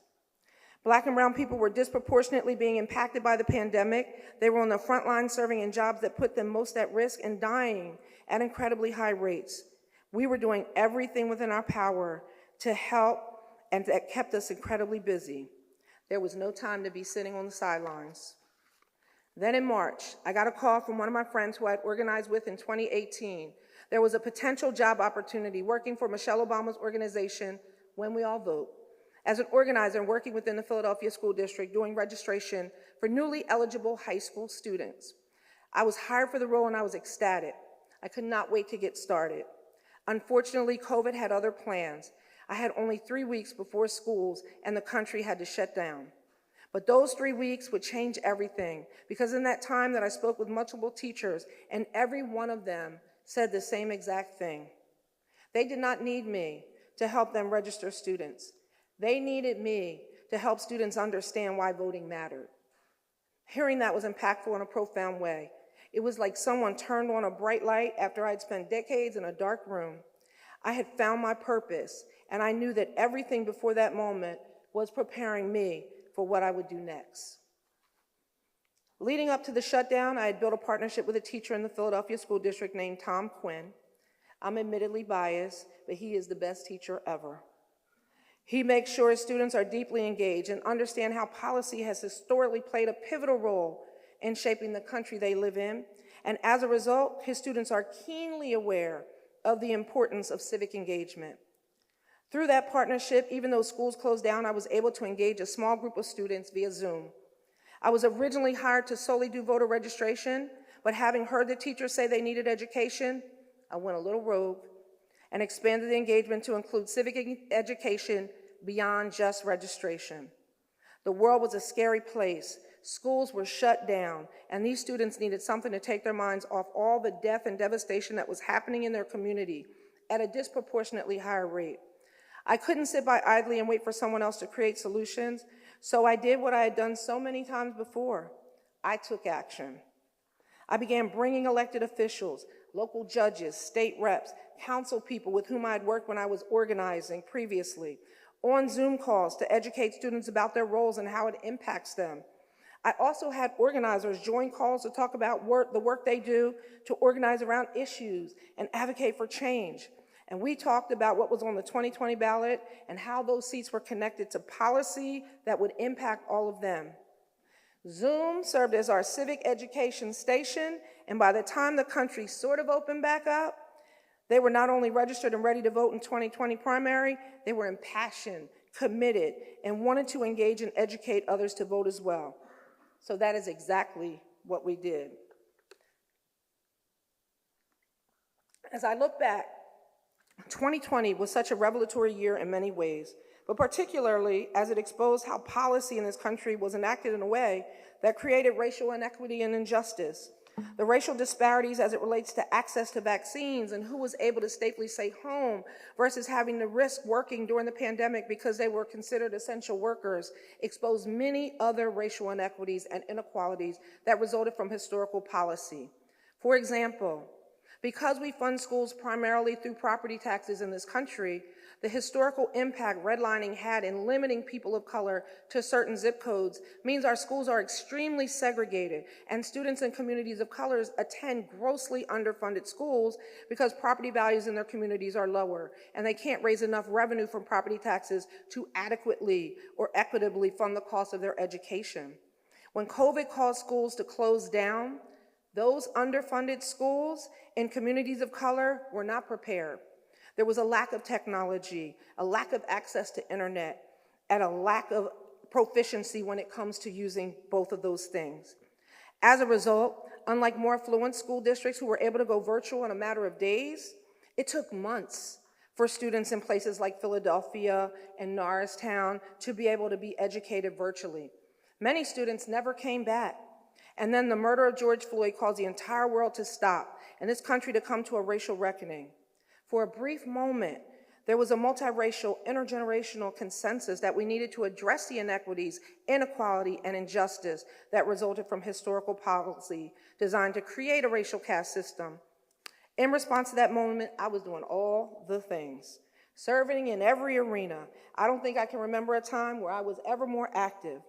Black and brown people were disproportionately being impacted by the pandemic. They were on the front line serving in jobs that put them most at risk and dying at incredibly high rates. We were doing everything within our power to help, and that kept us incredibly busy. There was no time to be sitting on the sidelines. Then in March, I got a call from one of my friends who I had organized with in 2018. There was a potential job opportunity working for Michelle Obama's organization, When We All Vote, as an organizer and working within the Philadelphia School District doing registration for newly eligible high school students. I was hired for the role and I was ecstatic. I could not wait to get started. Unfortunately, COVID had other plans. I had only 3 weeks before schools and the country had to shut down. But those 3 weeks would change everything, because in that time that I spoke with multiple teachers, and every one of them said the same exact thing. They did not need me to help them register students. They needed me to help students understand why voting mattered. Hearing that was impactful in a profound way. It was like someone turned on a bright light after I'd spent decades in a dark room. I had found my purpose, and I knew that everything before that moment was preparing me for what I would do next. Leading up to the shutdown, I had built a partnership with a teacher in the Philadelphia School District named Tom Quinn. I'm admittedly biased, but he is the best teacher ever. He makes sure his students are deeply engaged and understand how policy has historically played a pivotal role in shaping the country they live in. And as a result, his students are keenly aware of the importance of civic engagement. Through that partnership, even though schools closed down, I was able to engage a small group of students via Zoom. I was originally hired to solely do voter registration, but having heard the teachers say they needed education, I went a little rogue and expanded the engagement to include civic education beyond just registration. The world was a scary place. Schools were shut down, and these students needed something to take their minds off all the death and devastation that was happening in their community at a disproportionately higher rate. I couldn't sit by idly and wait for someone else to create solutions, so I did what I had done so many times before. I took action. I began bringing elected officials, local judges, state reps, council people with whom I had worked when I was organizing previously, on Zoom calls to educate students about their roles and how it impacts them. I also had organizers join calls to talk about the work they do to organize around issues and advocate for change. And we talked about what was on the 2020 ballot and how those seats were connected to policy that would impact all of them. Zoom served as our civic education station, and by the time the country sort of opened back up, they were not only registered and ready to vote in 2020 primary, they were impassioned, committed, and wanted to engage and educate others to vote as well. So that is exactly what we did. As I look back, 2020 was such a revelatory year in many ways, but particularly as it exposed how policy in this country was enacted in a way that created racial inequity and injustice. The racial disparities as it relates to access to vaccines and who was able to safely stay home versus having to risk working during the pandemic because they were considered essential workers exposed many other racial inequities and inequalities that resulted from historical policy. For example, because we fund schools primarily through property taxes in this country, the historical impact redlining had in limiting people of color to certain zip codes means our schools are extremely segregated, and students in communities of color attend grossly underfunded schools because property values in their communities are lower, and they can't raise enough revenue from property taxes to adequately or equitably fund the cost of their education. When COVID caused schools to close down, those underfunded schools in communities of color were not prepared. There was a lack of technology, a lack of access to internet, and a lack of proficiency when it comes to using both of those things. As a result, unlike more affluent school districts who were able to go virtual in a matter of days, it took months for students in places like Philadelphia and Norristown to be able to be educated virtually. Many students never came back. And then the murder of George Floyd caused the entire world to stop and this country to come to a racial reckoning. For a brief moment, there was a multiracial, intergenerational consensus that we needed to address the inequities, inequality, and injustice that resulted from historical policy designed to create a racial caste system. In response to that moment, I was doing all the things, serving in every arena. I don't think I can remember a time where I was ever more active.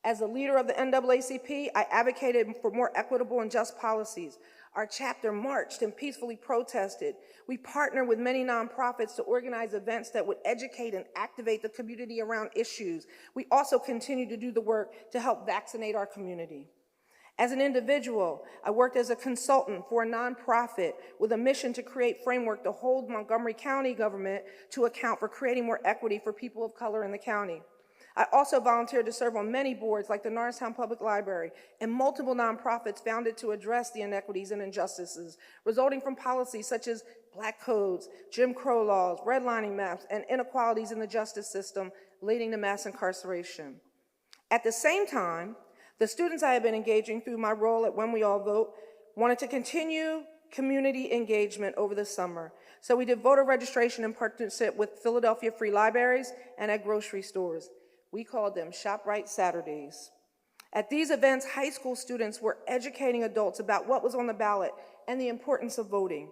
As a leader of the NAACP, I advocated for more equitable and just policies. Our chapter marched and peacefully protested. We partnered with many nonprofits to organize events that would educate and activate the community around issues. We also continued to do the work to help vaccinate our community. As an individual, I worked as a consultant for a nonprofit with a mission to create framework to hold Montgomery County government to account for creating more equity for people of color in the county. I also volunteered to serve on many boards like the Norristown Public Library and multiple nonprofits founded to address the inequities and injustices resulting from policies such as Black codes, Jim Crow laws, redlining maps, and inequalities in the justice system leading to mass incarceration. At the same time, the students I have been engaging through my role at When We All Vote wanted to continue community engagement over the summer. So we did voter registration in partnership with Philadelphia Free Libraries and at grocery stores. We called them ShopRite Saturdays. At these events, high school students were educating adults about what was on the ballot and the importance of voting.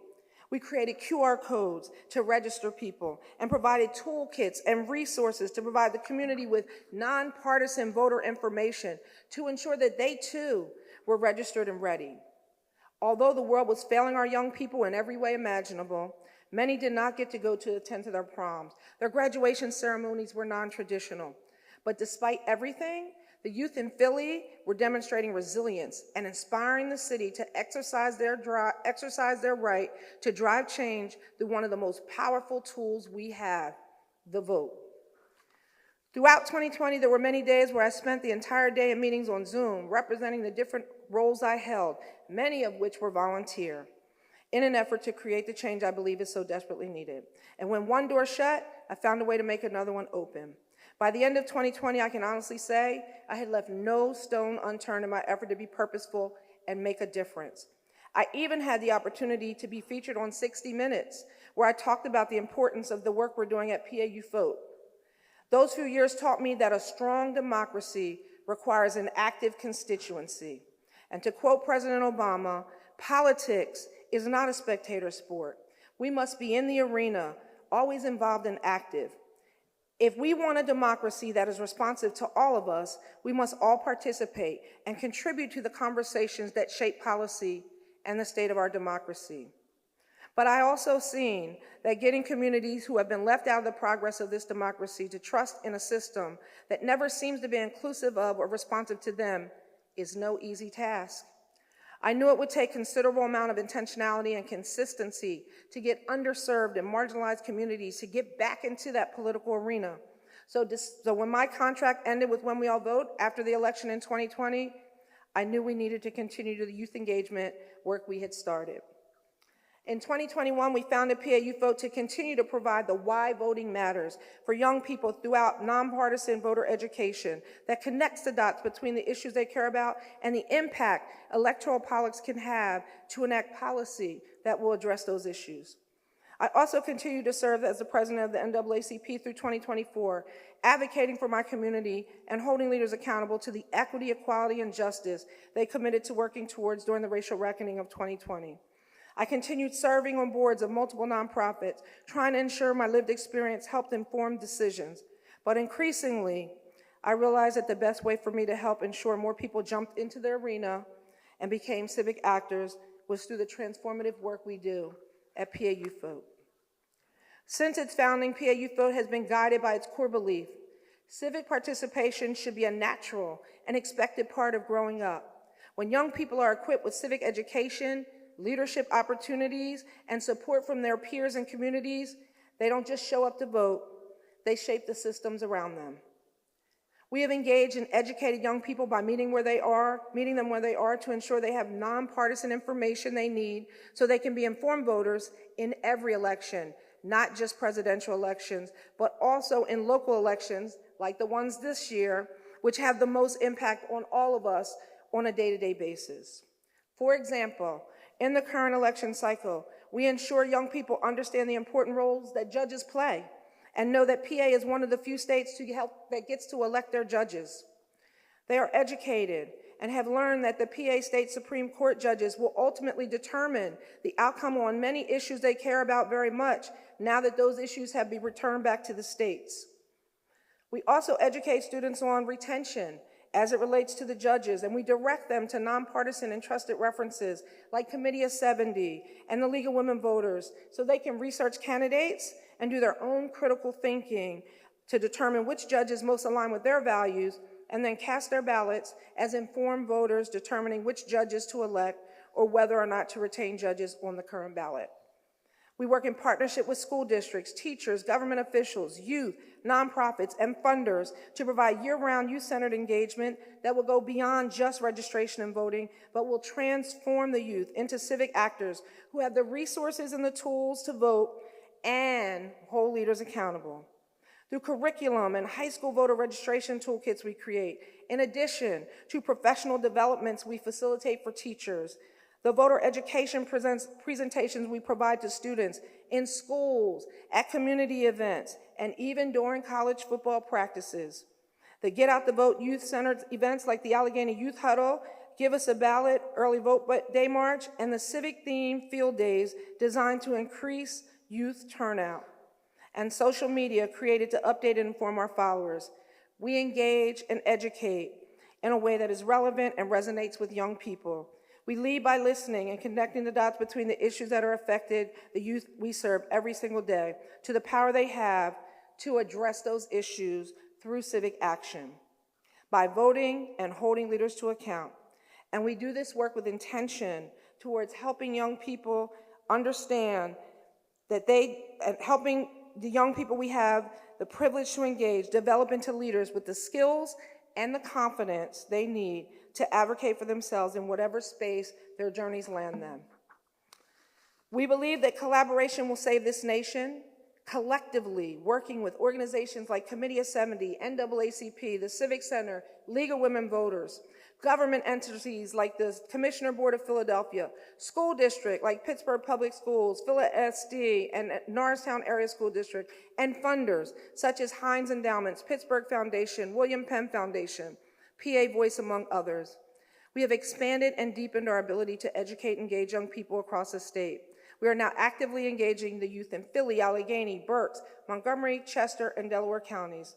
We created QR codes to register people and provided toolkits and resources to provide the community with nonpartisan voter information to ensure that they too were registered and ready. Although the world was failing our young people in every way imaginable, many did not get to go to attend to their proms. Their graduation ceremonies were non-traditional. But despite everything, the youth in Philly were demonstrating resilience and inspiring the city to exercise their right to drive change through one of the most powerful tools we have, the vote. Throughout 2020, there were many days where I spent the entire day in meetings on Zoom, representing the different roles I held, many of which were volunteer, in an effort to create the change I believe is so desperately needed. And when one door shut, I found a way to make another one open. By the end of 2020, I can honestly say I had left no stone unturned in my effort to be purposeful and make a difference. I even had the opportunity to be featured on 60 Minutes, where I talked about the importance of the work we're doing at PA Youth Vote. Those few years taught me that a strong democracy requires an active constituency. And to quote President Obama, politics is not a spectator sport. We must be in the arena, always involved and active. If we want a democracy that is responsive to all of us, we must all participate and contribute to the conversations that shape policy and the state of our democracy. But I also seen that getting communities who have been left out of the progress of this democracy to trust in a system that never seems to be inclusive of or responsive to them is no easy task. I knew it would take considerable amount of intentionality and consistency to get underserved and marginalized communities to get back into that political arena. So when my contract ended with When We All Vote after the election in 2020, I knew we needed to continue the youth engagement work we had started. In 2021, we founded PA Youth Vote to continue to provide the why voting matters for young people throughout nonpartisan voter education that connects the dots between the issues they care about and the impact electoral politics can have to enact policy that will address those issues. I also continue to serve as the president of the NAACP through 2024, advocating for my community and holding leaders accountable to the equity, equality, and justice they committed to working towards during the racial reckoning of 2020. I continued serving on boards of multiple nonprofits, trying to ensure my lived experience helped inform decisions. But increasingly, I realized that the best way for me to help ensure more people jumped into the arena and became civic actors was through the transformative work we do at PA Youth Vote. Since its founding, PA Youth Vote has been guided by its core belief: civic participation should be a natural and expected part of growing up. When young people are equipped with civic education, leadership opportunities, and support from their peers and communities, they don't just show up to vote, they shape the systems around them. We have engaged and educated young people by meeting them where they are to ensure they have nonpartisan information they need so they can be informed voters in every election, not just presidential elections, but also in local elections like the ones this year, which have the most impact on all of us on a day-to-day basis. For example, in the current election cycle, we ensure young people understand the important roles that judges play and know that PA is one of the few states that gets to elect their judges. They are educated and have learned that the PA State Supreme Court judges will ultimately determine the outcome on many issues they care about very much now that those issues have been returned back to the states. We also educate students on retention as it relates to the judges, and we direct them to nonpartisan and trusted references like Committee of 70 and the League of Women Voters so they can research candidates and do their own critical thinking to determine which judges most align with their values and then cast their ballots as informed voters determining which judges to elect or whether or not to retain judges on the current ballot. We work in partnership with school districts, teachers, government officials, youth, nonprofits, and funders to provide year-round youth-centered engagement that will go beyond just registration and voting, but will transform the youth into civic actors who have the resources and the tools to vote and hold leaders accountable. Through curriculum and high school voter registration toolkits we create, in addition to professional developments we facilitate for teachers, the voter education presentations we provide to students in schools, at community events, and even during college football practices. The Get Out the Vote youth-centered events like the Allegheny Youth Huddle, Give Us a Ballot, Early Vote Day March, and the civic-themed field days designed to increase youth turnout. And social media created to update and inform our followers. We engage and educate in a way that is relevant and resonates with young people. We lead by listening and connecting the dots between the issues that are affected the youth we serve every single day to the power they have to address those issues through civic action by voting and holding leaders to account. And we do this work with intention towards helping young people understand that helping the young people we have the privilege to engage, develop into leaders with the skills and the confidence they need to advocate for themselves in whatever space their journeys land them. We believe that collaboration will save this nation. Collectively, working with organizations like Committee of 70, NAACP, the Civic Center, League of Women Voters, government entities like the Commissioner Board of Philadelphia, school district like Pittsburgh Public Schools, Phila SD, and Norristown Area School District, and funders such as Heinz Endowments, Pittsburgh Foundation, William Penn Foundation, PA Voice, among others. We have expanded and deepened our ability to educate and engage young people across the state. We are now actively engaging the youth in Philly, Allegheny, Berks, Montgomery, Chester, and Delaware counties.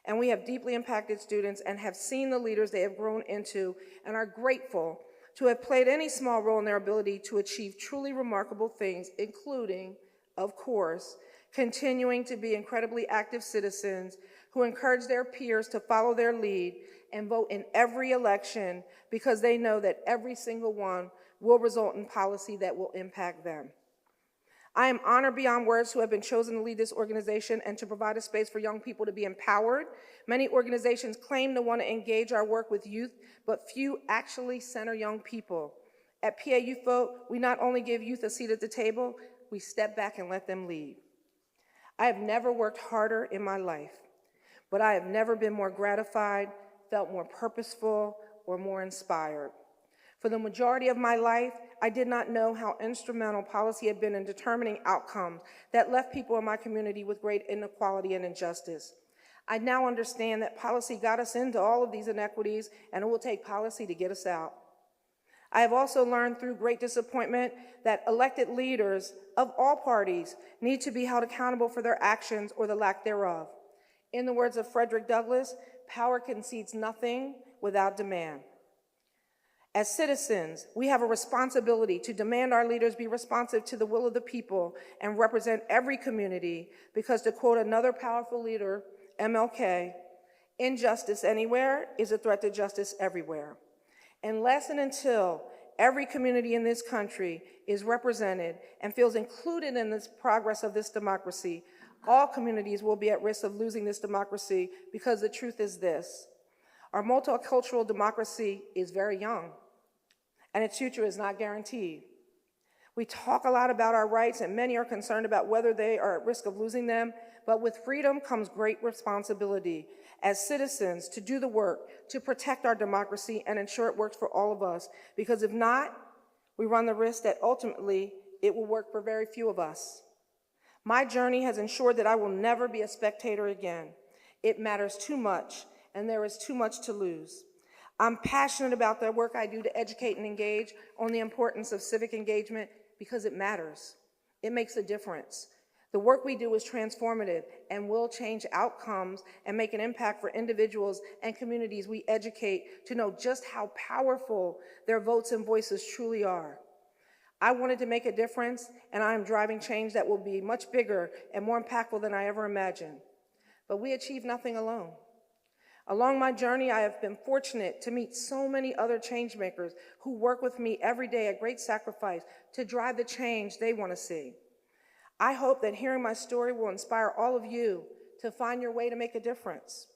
And we have deeply impacted students and have seen the leaders they have grown into and are grateful to have played any small role in their ability to achieve truly remarkable things, including, of course, continuing to be incredibly active citizens who encourage their peers to follow their lead and vote in every election because they know that every single one will result in policy that will impact them. I am honored beyond words to have been chosen to lead this organization and to provide a space for young people to be empowered. Many organizations claim to want to engage our work with youth, but few actually center young people. At PA Youth Vote, we not only give youth a seat at the table, we step back and let them lead. I have never worked harder in my life, but I have never been more gratified, felt more purposeful, or more inspired. For the majority of my life, I did not know how instrumental policy had been in determining outcomes that left people in my community with great inequality and injustice. I now understand that policy got us into all of these inequities, and it will take policy to get us out. I have also learned through great disappointment that elected leaders of all parties need to be held accountable for their actions or the lack thereof. In the words of Frederick Douglass, power concedes nothing without demand. As citizens, we have a responsibility to demand our leaders be responsive to the will of the people and represent every community because, to quote another powerful leader, MLK, injustice anywhere is a threat to justice everywhere. Unless and until every community in this country is represented and feels included in this progress of this democracy, all communities will be at risk of losing this democracy because the truth is this: Our multicultural democracy is very young, and its future is not guaranteed. We talk a lot about our rights, and many are concerned about whether they are at risk of losing them, but with freedom comes great responsibility as citizens to do the work, to protect our democracy and ensure it works for all of us, because if not, we run the risk that ultimately it will work for very few of us. My journey has ensured that I will never be a spectator again. It matters too much, and there is too much to lose. I'm passionate about the work I do to educate and engage on the importance of civic engagement because it matters. It makes a difference. The work we do is transformative and will change outcomes and make an impact for individuals and communities we educate to know just how powerful their votes and voices truly are. I wanted to make a difference, and I am driving change that will be much bigger and more impactful than I ever imagined. But we achieve nothing alone. Along my journey, I have been fortunate to meet so many other change makers who work with me every day at great sacrifice to drive the change they want to see. I hope that hearing my story will inspire all of you to find your way to make a difference.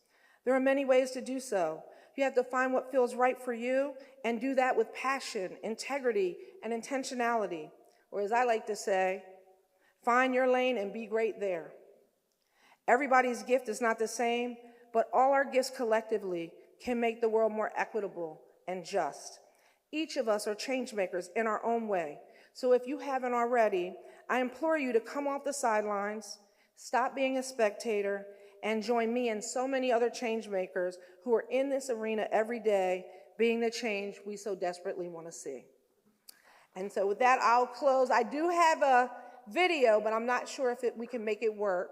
There are many ways to do so. You have to find what feels right for you and do that with passion, integrity, and intentionality. Or as I like to say, find your lane and be great there. Everybody's gift is not the same, but all our gifts collectively can make the world more equitable and just. Each of us are change makers in our own way. So if you haven't already, I implore you to come off the sidelines, stop being a spectator, and join me and so many other change makers who are in this arena every day, being the change we so desperately want to see. And so with that, I'll close. I do have a video, but I'm not sure if we can make it work.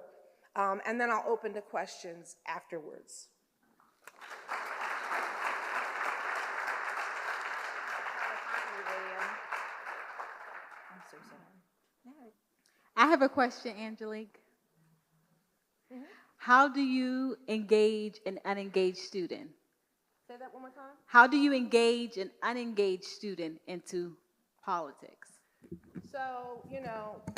And then I'll open to questions afterwards. I'm so sorry. I have a question, Angelique. Mm-hmm. How do you engage an unengaged student? Say that one more time. How do you engage an unengaged student into politics? So,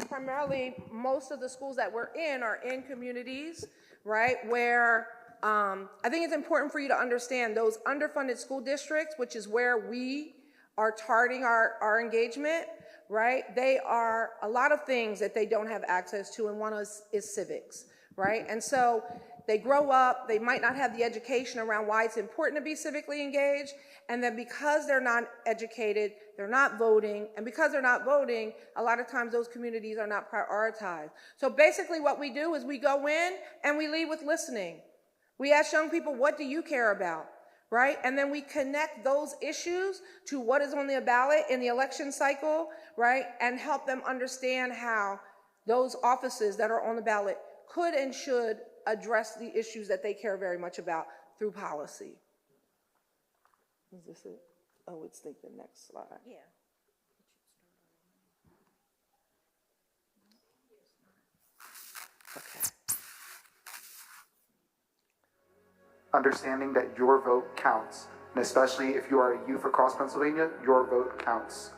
primarily most of the schools that we're in are in communities, right, where I think it's important for you to understand those underfunded school districts, which is where we are targeting our engagement, right? They are a lot of things that they don't have access to, and one is civics, right? And so they grow up, they might not have the education around why it's important to be civically engaged, and then because they're not educated, they're not voting, and because they're not voting, a lot of times those communities are not prioritized. So basically what we do is we go in and we lead with listening. We ask young people, what do you care about, right? And then we connect those issues to what is on the ballot in the election cycle, right? And help them understand how those offices that are on the ballot could and should address the issues that they care very much about through policy. Is this it? Oh, it's the next slide. Yeah. Okay. Understanding that your vote counts, and especially if you are a youth across Pennsylvania, your vote counts.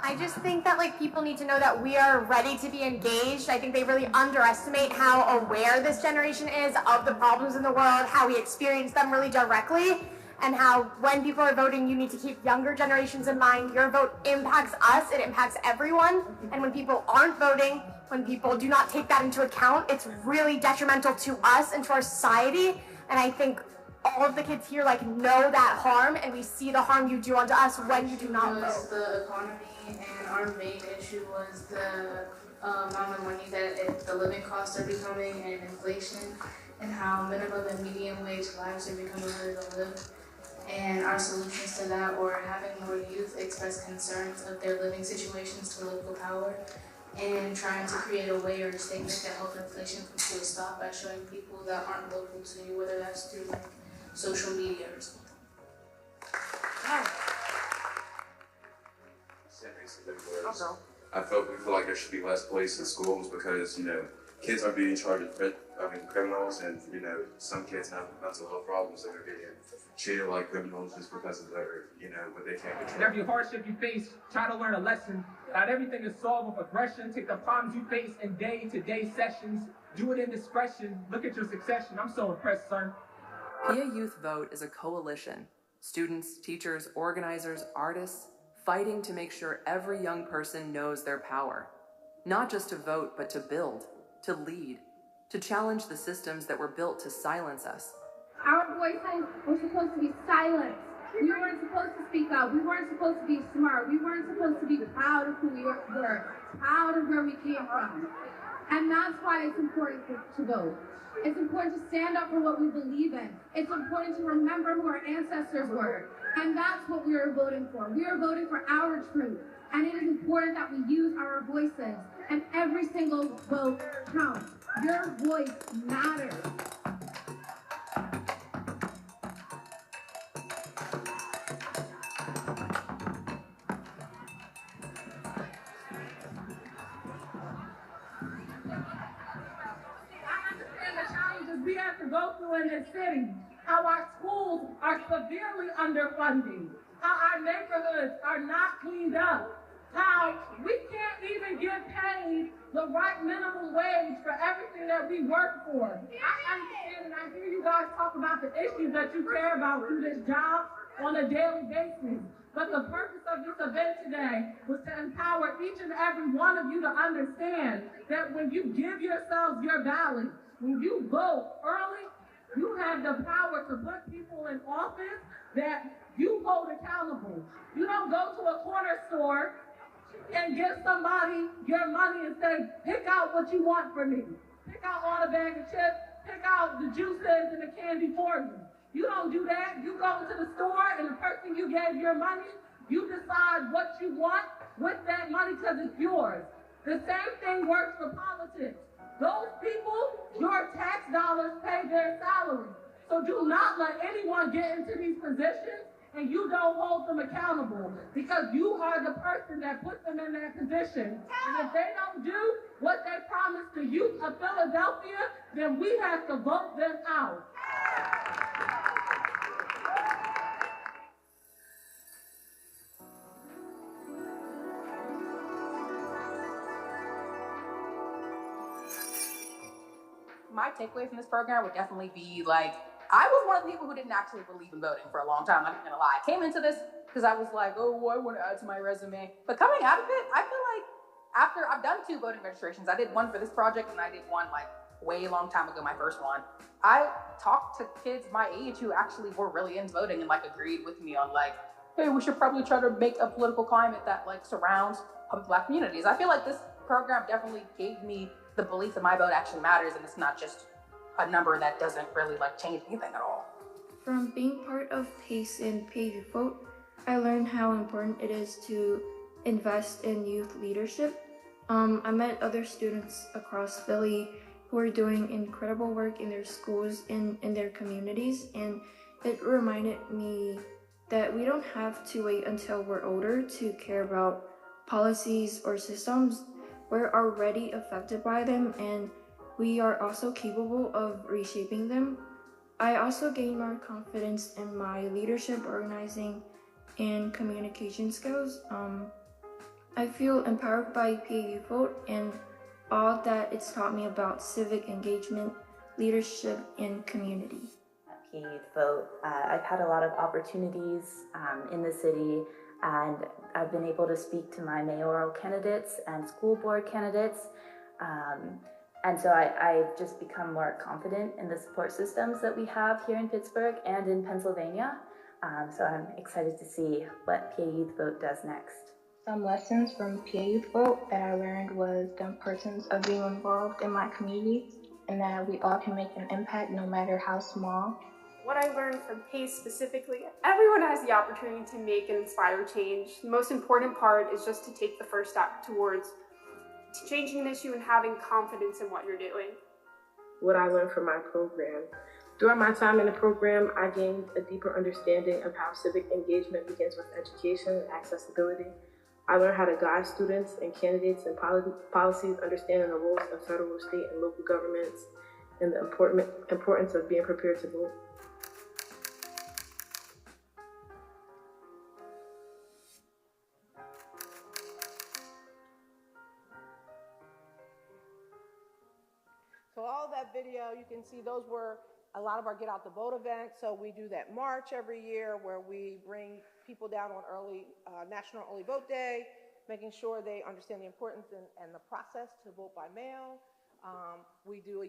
I just think that people need to know that we are ready to be engaged. I think they really underestimate how aware this generation is of the problems in the world, how we experience them really directly, and how when people are voting, you need to keep younger generations in mind. Your vote impacts us, it impacts everyone, and when people aren't voting, when people do not take that into account, it's really detrimental to us and to our society, and I think all of the kids here know that harm, and we see the harm you do unto us when you do not vote. The economy, and our main issue was the amount of money that the living costs are becoming, and inflation, and how minimum and medium wage lives are becoming harder to live. And our solutions to that were having more youth express concerns of their living situations to local power, and trying to create a way or a statement to help inflation come to a stop by showing people that aren't local to you, whether that's through social media or something. I feel like there should be less police in schools because, kids are being charged with criminals, and some kids have mental health problems and they're getting treated like criminals just because of their what they can't control. Every hardship you face, try to learn a lesson. Not everything is solved with aggression. Take the problems you face in day-to-day sessions. Do it in discretion. Look at your succession. I'm so impressed, son. PA Youth Vote is a coalition. Students, teachers, organizers, artists, fighting to make sure every young person knows their power. Not just to vote, but to build, to lead, to challenge the systems that were built to silence us. Our voices were supposed to be silenced. We weren't supposed to speak up. We weren't supposed to be smart. We weren't supposed to be proud of who we were, proud of where we came from. And that's why it's important to vote. It's important to stand up for what we believe in. It's important to remember who our ancestors were. And that's what we are voting for. We are voting for our truth. And it is important that we use our voices. And every single vote counts. Your voice matters. We have to go through in this city, how our schools are severely underfunded, how our neighborhoods are not cleaned up, how we can't even get paid the right minimum wage for everything that we work for. I understand and I hear you guys talk about the issues that you care about through this job on a daily basis. But the purpose of this event today was to empower each and every one of you to understand that when you give yourselves your ballot, when you vote early, you have the power to put people in office that you hold accountable. You don't go to a corner store and give somebody your money and say, pick out what you want for me. Pick out all the bag of chips, pick out the juices and the candy for you. You don't do that. You go to the store and the person you gave your money, you decide what you want with that money because it's yours. The same thing works for politics. Those people, your tax dollars pay their salary. So do not let anyone get into these positions and you don't hold them accountable because you are the person that put them in that position. And if they don't do what they promised the youth of Philadelphia, then we have to vote them out. My takeaway from this program would definitely be I was one of the people who didn't actually believe in voting for a long time. I'm not gonna lie. I came into this because I was like, oh, I want to add to my resume. But coming out of it, I feel like after I've done 2 voting registrations, I did one for this project and I did one way long time ago, my first one. I talked to kids my age who actually were really into voting and agreed with me on hey, we should probably try to make a political climate that surrounds Black communities. I feel like this program definitely gave me the belief that my vote actually matters and it's not just a number that doesn't really change anything at all. From being part of PACE and PA Youth Vote, I learned how important it is to invest in youth leadership. I met other students across Philly who are doing incredible work in their schools and in their communities, and it reminded me that we don't have to wait until we're older to care about policies or systems. We're already affected by them and we are also capable of reshaping them. I also gained more confidence in my leadership, organizing, and communication skills. I feel empowered by PA Youth Vote and all that it's taught me about civic engagement, leadership, and community. PA Youth Vote, I've had a lot of opportunities in the city, and I've been able to speak to my mayoral candidates and school board candidates. And so I've just become more confident in the support systems that we have here in Pittsburgh and in Pennsylvania. So I'm excited to see what PA Youth Vote does next. Some lessons from PA Youth Vote that I learned was the importance of being involved in my community and that we all can make an impact no matter how small. What I learned from PACE specifically, everyone has the opportunity to make and inspire change. The most important part is just to take the first step towards changing an issue and having confidence in what you're doing. What I learned from my program. During my time in the program, I gained a deeper understanding of how civic engagement begins with education and accessibility. I learned how to guide students and candidates in policies, understanding the roles of federal, state, and local governments, and the importance of being prepared to vote. So all of that video, you can see those were a lot of our Get Out the Vote events. So we do that march every year where we bring people down on National Early Vote Day, making sure they understand the importance and the process to vote by mail. We do,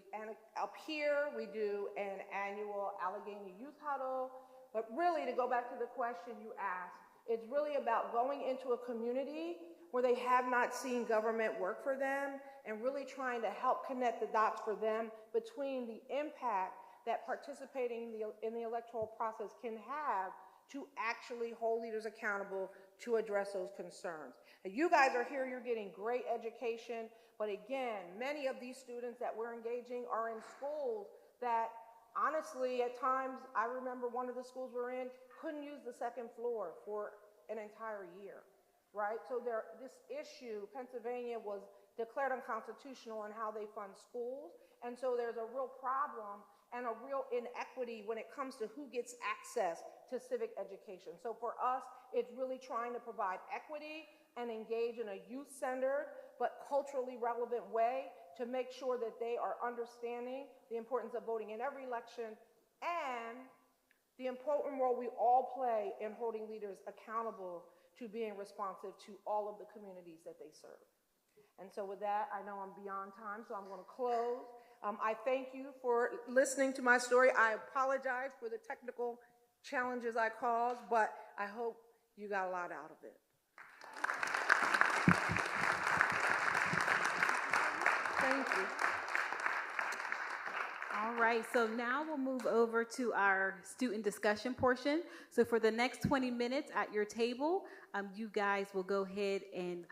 up here, we do an annual Allegheny Youth Huddle. But really, to go back to the question you asked, it's really about going into a community where they have not seen government work for them and really trying to help connect the dots for them between the impact that participating in the electoral process can have to actually hold leaders accountable to address those concerns. Now, you guys are here, you're getting great education, but again, many of these students that we're engaging are in schools that honestly, at times, I remember one of the schools we're in couldn't use the second floor for an entire year, right? So this issue, Pennsylvania was declared unconstitutional in how they fund schools, and so there's a real problem and a real inequity when it comes to who gets access to civic education. So for us, it's really trying to provide equity and engage in a youth-centered but culturally relevant way to make sure that they are understanding the importance of voting in every election and the important role we all play in holding leaders accountable to being responsive to all of the communities that they serve. And so with that, I know I'm beyond time, so I'm going to close. I thank you for listening to my story. I apologize for the technical challenges I caused, but I hope you got a lot out of it. Thank you. All right, so now we'll move over to our student discussion portion. So for the next 20 minutes at your table, you guys will go ahead and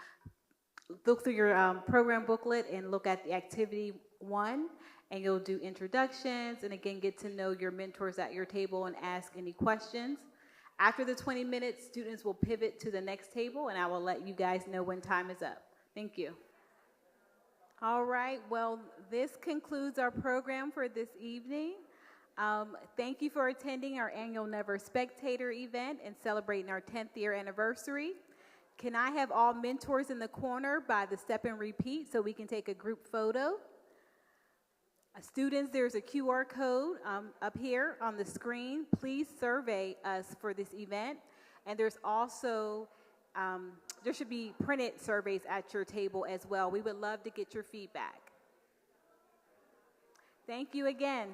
look through your program booklet and look at the activity 1, and you'll do introductions and again get to know your mentors at your table and ask any questions. After the 20 minutes, students will pivot to the next table and I will let you guys know when time is up. Thank you. All right, well, this concludes our program for this evening. Thank you for attending our annual Never Spectator event and celebrating our 10th year anniversary. Can I have all mentors in the corner by the step and repeat so we can take a group photo? Students, there's a QR code up here on the screen. Please survey us for this event. And there's also, there should be printed surveys at your table as well. We would love to get your feedback. Thank you again.